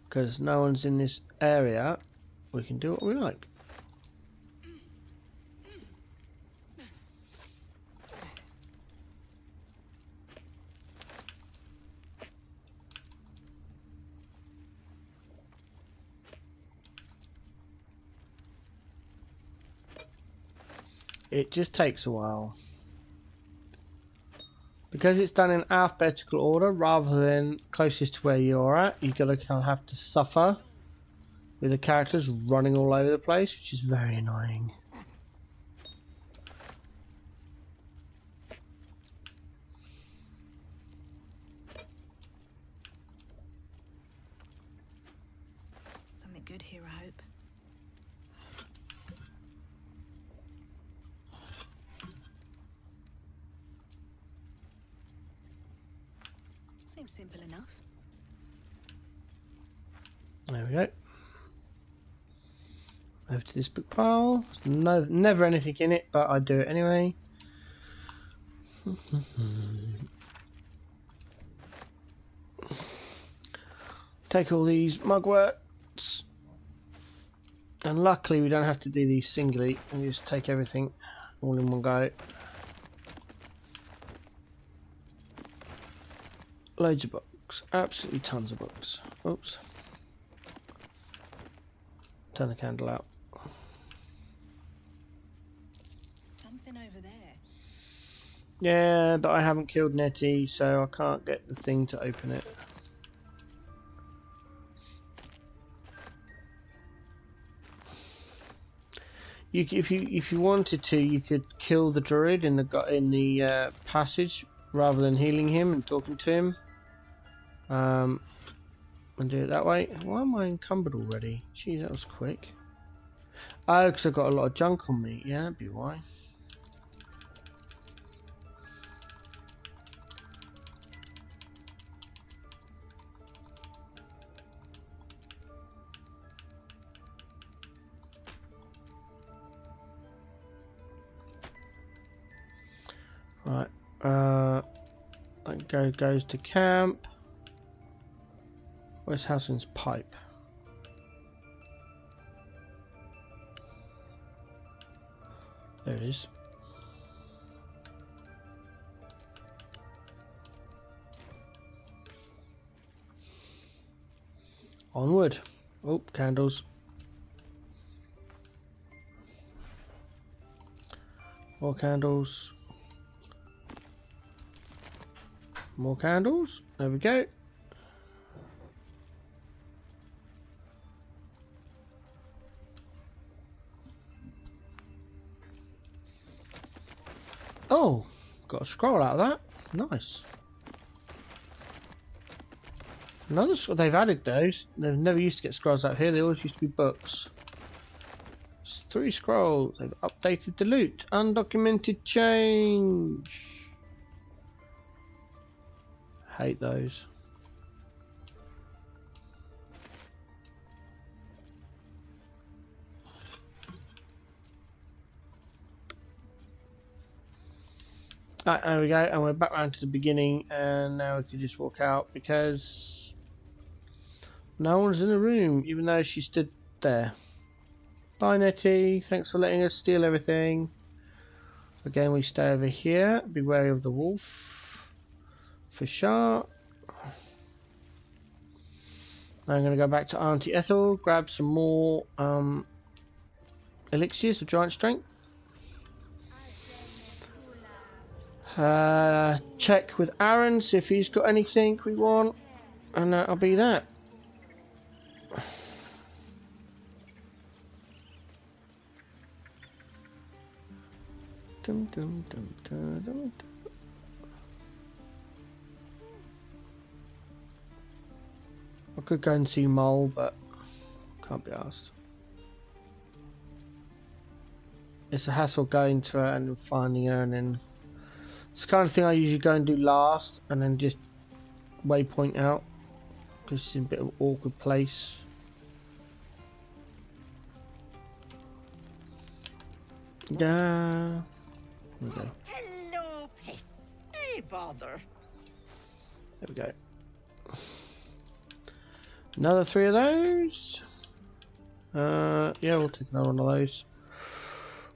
Because no one's in this area, we can do what we like. it just takes a while. Because it's done in alphabetical order rather than closest to where you're at, you're going to kind of have to suffer with the characters running all over the place, which is very annoying. Something good here, I hope. Seems simple enough. There we go. Over to this book pile. No, never anything in it, but I do it anyway. Take all these mugworts. And luckily we don't have to do these singly. We just take everything all in one go. Loads of books. Absolutely tons of books. Oops. Turn the candle out. Something over there. Yeah, but I haven't killed Nettie, so I can't get the thing to open it. If you wanted to, you could kill the druid in the passage rather than healing him and talking to him. And do it that way. Why am I encumbered already? Jeez, that was quick. Oh, because I've got a lot of junk on me. Yeah, that'd be why. Right, goes to camp. Where's Hassan's pipe? There it is. Onward. Oh, candles. More candles. More candles. There we go. Oh, got a scroll out of that. Nice. Another scroll. They've added those. They've never used to get scrolls out here. They always used to be books. It's 3 scrolls. They've updated the loot. Undocumented change. Hate those. There we go, and we're back round to the beginning, and now we can just walk out because no one's in the room, even though she stood there. Bye, Nettie. Thanks for letting us steal everything. Again, we stay over here. Be wary of the wolf. For sure. Now I'm going to go back to Auntie Ethel, grab some more elixirs of giant strength. Check with Aaron, see if he's got anything we want, and that'll be that. Dum, dum, dum, dum, dum, dum. I could go and see Mole, but can't be asked. It's a hassle going to her and finding her, and then it's the kind of thing I usually go and do last, and then just waypoint out because it's in a bit of an awkward place. Yeah. There we go. Hello, pet. Hey, bother. There we go. Another 3 of those. Yeah, we'll take another one of those.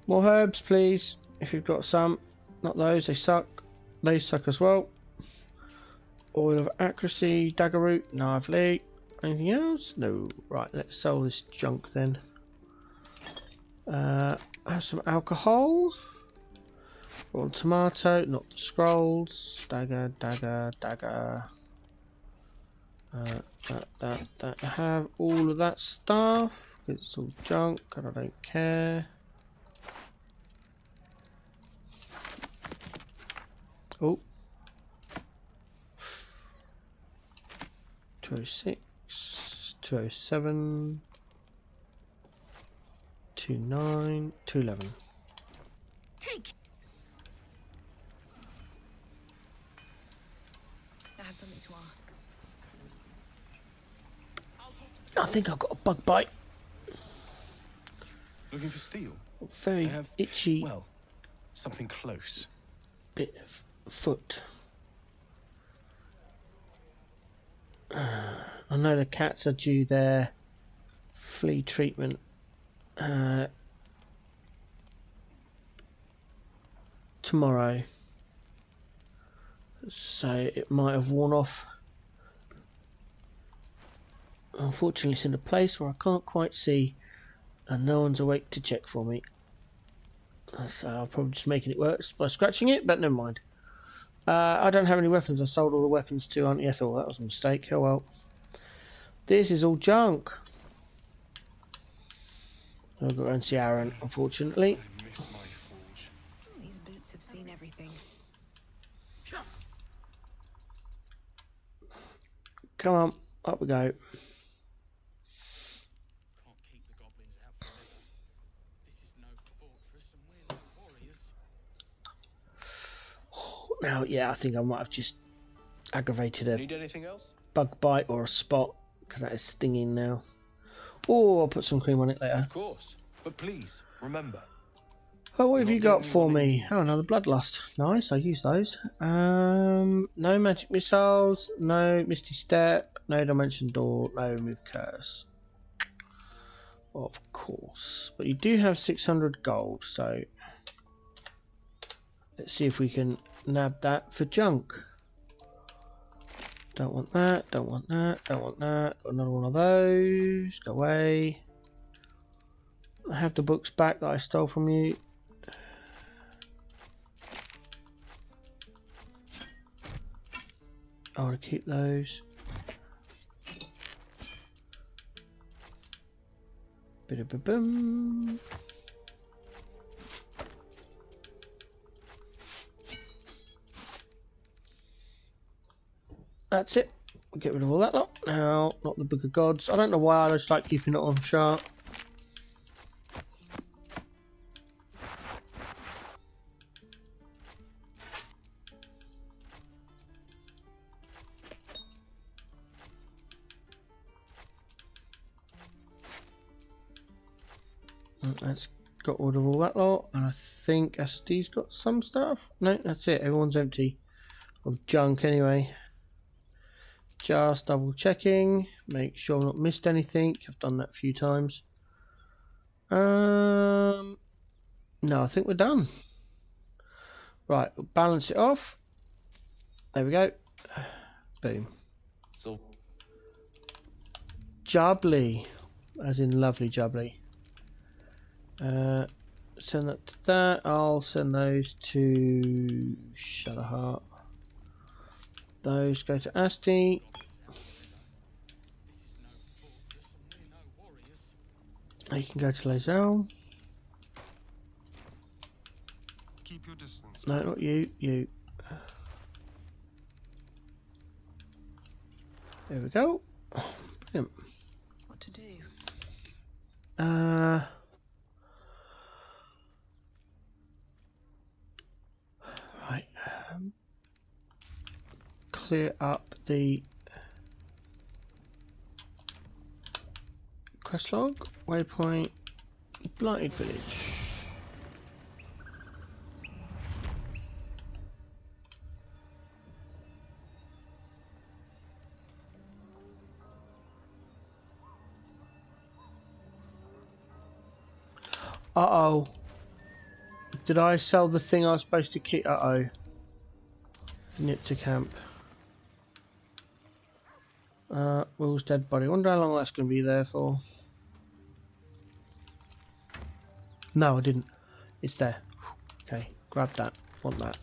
More herbs, please, if you've got some. Not those, they suck. They suck as well. Oil of accuracy, dagger root, lovely. Anything else? No. Right, let's sell this junk then. Have some alcohol. One tomato, not the scrolls. Dagger, dagger, dagger. That. I have all of that stuff. It's all junk and I don't care. Oh. 206, 207, 29, 211. Take. I have something to ask. I think I've got a bug bite. Looking for steel? Very itchy. Well, something close. Bit of foot. I know the cats are due their flea treatment tomorrow, so it might have worn off. Unfortunately, it's in a place where I can't quite see and no one's awake to check for me, so I'll probably just making it work by scratching it, but never mind. I don't have any weapons. I sold all the weapons to Auntie Ethel. That was a mistake. Oh well. This is all junk. I've got to go and see Aaron, unfortunately. I miss my forge. These boots have seen everything. Come on, up we go. Can't keep the goblins out forever. This is no fortress and we're no warriors. Now, yeah, I think I might have just aggravated a Need anything else? bug bite or a spot, because that is stinging now. Oh, I'll put some cream on it later. Of course. But please, remember. Oh, what have you got for me? Oh, another bloodlust. Nice, I use those. No magic missiles, no misty step, no dimension door, no remove curse. Of course. But you do have 600 gold, so let's see if we can nab that for junk. Don't want that, don't want that, don't want that. Got another one of those. Go away. I have the books back that I stole from you. I want to keep those. Bida-ba-boom. That's it. We'll get rid of all that lot. Now, not the Book of Gods. I don't know why I just like keeping it on sharp. That's got rid of all that lot, and I think SD's got some stuff. No, that's it. Everyone's empty of junk anyway. Just double checking, make sure I've not missed anything. I've done that a few times. No, I think we're done. Right, we'll balance it off. There we go. Boom. So Jubbly, as in lovely jubbly. Send that to that. I'll send those to Shadowheart. Those go to Asti. You can go to Lazelle. Keep your distance. No, not you. You. There we go. Brilliant. What to do? Right. Clear up the quest log. Waypoint. Blighted Village. Uh-oh. Did I sell the thing I was supposed to keep? Uh-oh. Nip to camp. Will's dead body. Wonder how long that's going to be there for. No, I didn't. It's there. Okay, grab that. want that.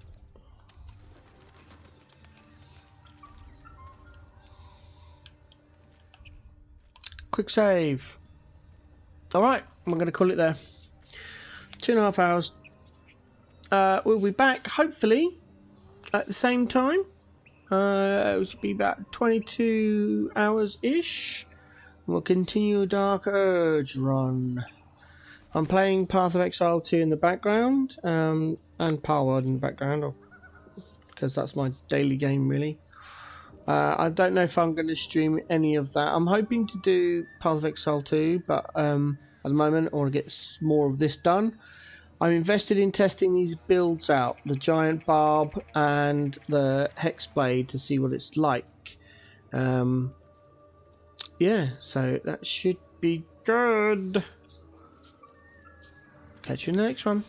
Quick save. Alright, I'm going to call it there. 2.5 hours. We'll be back, hopefully, at the same time. It should be about 22 hours-ish. We'll continue Dark Urge run. I'm playing Path of Exile 2 in the background, and Palworld in the background, because that's my daily game, really. I don't know if I'm going to stream any of that. I'm hoping to do Path of Exile 2, but at the moment I want to get more of this done. I'm invested in testing these builds out, the Giant Barb and the Hexblade, to see what it's like. Yeah, so that should be good. Catch you in the next one.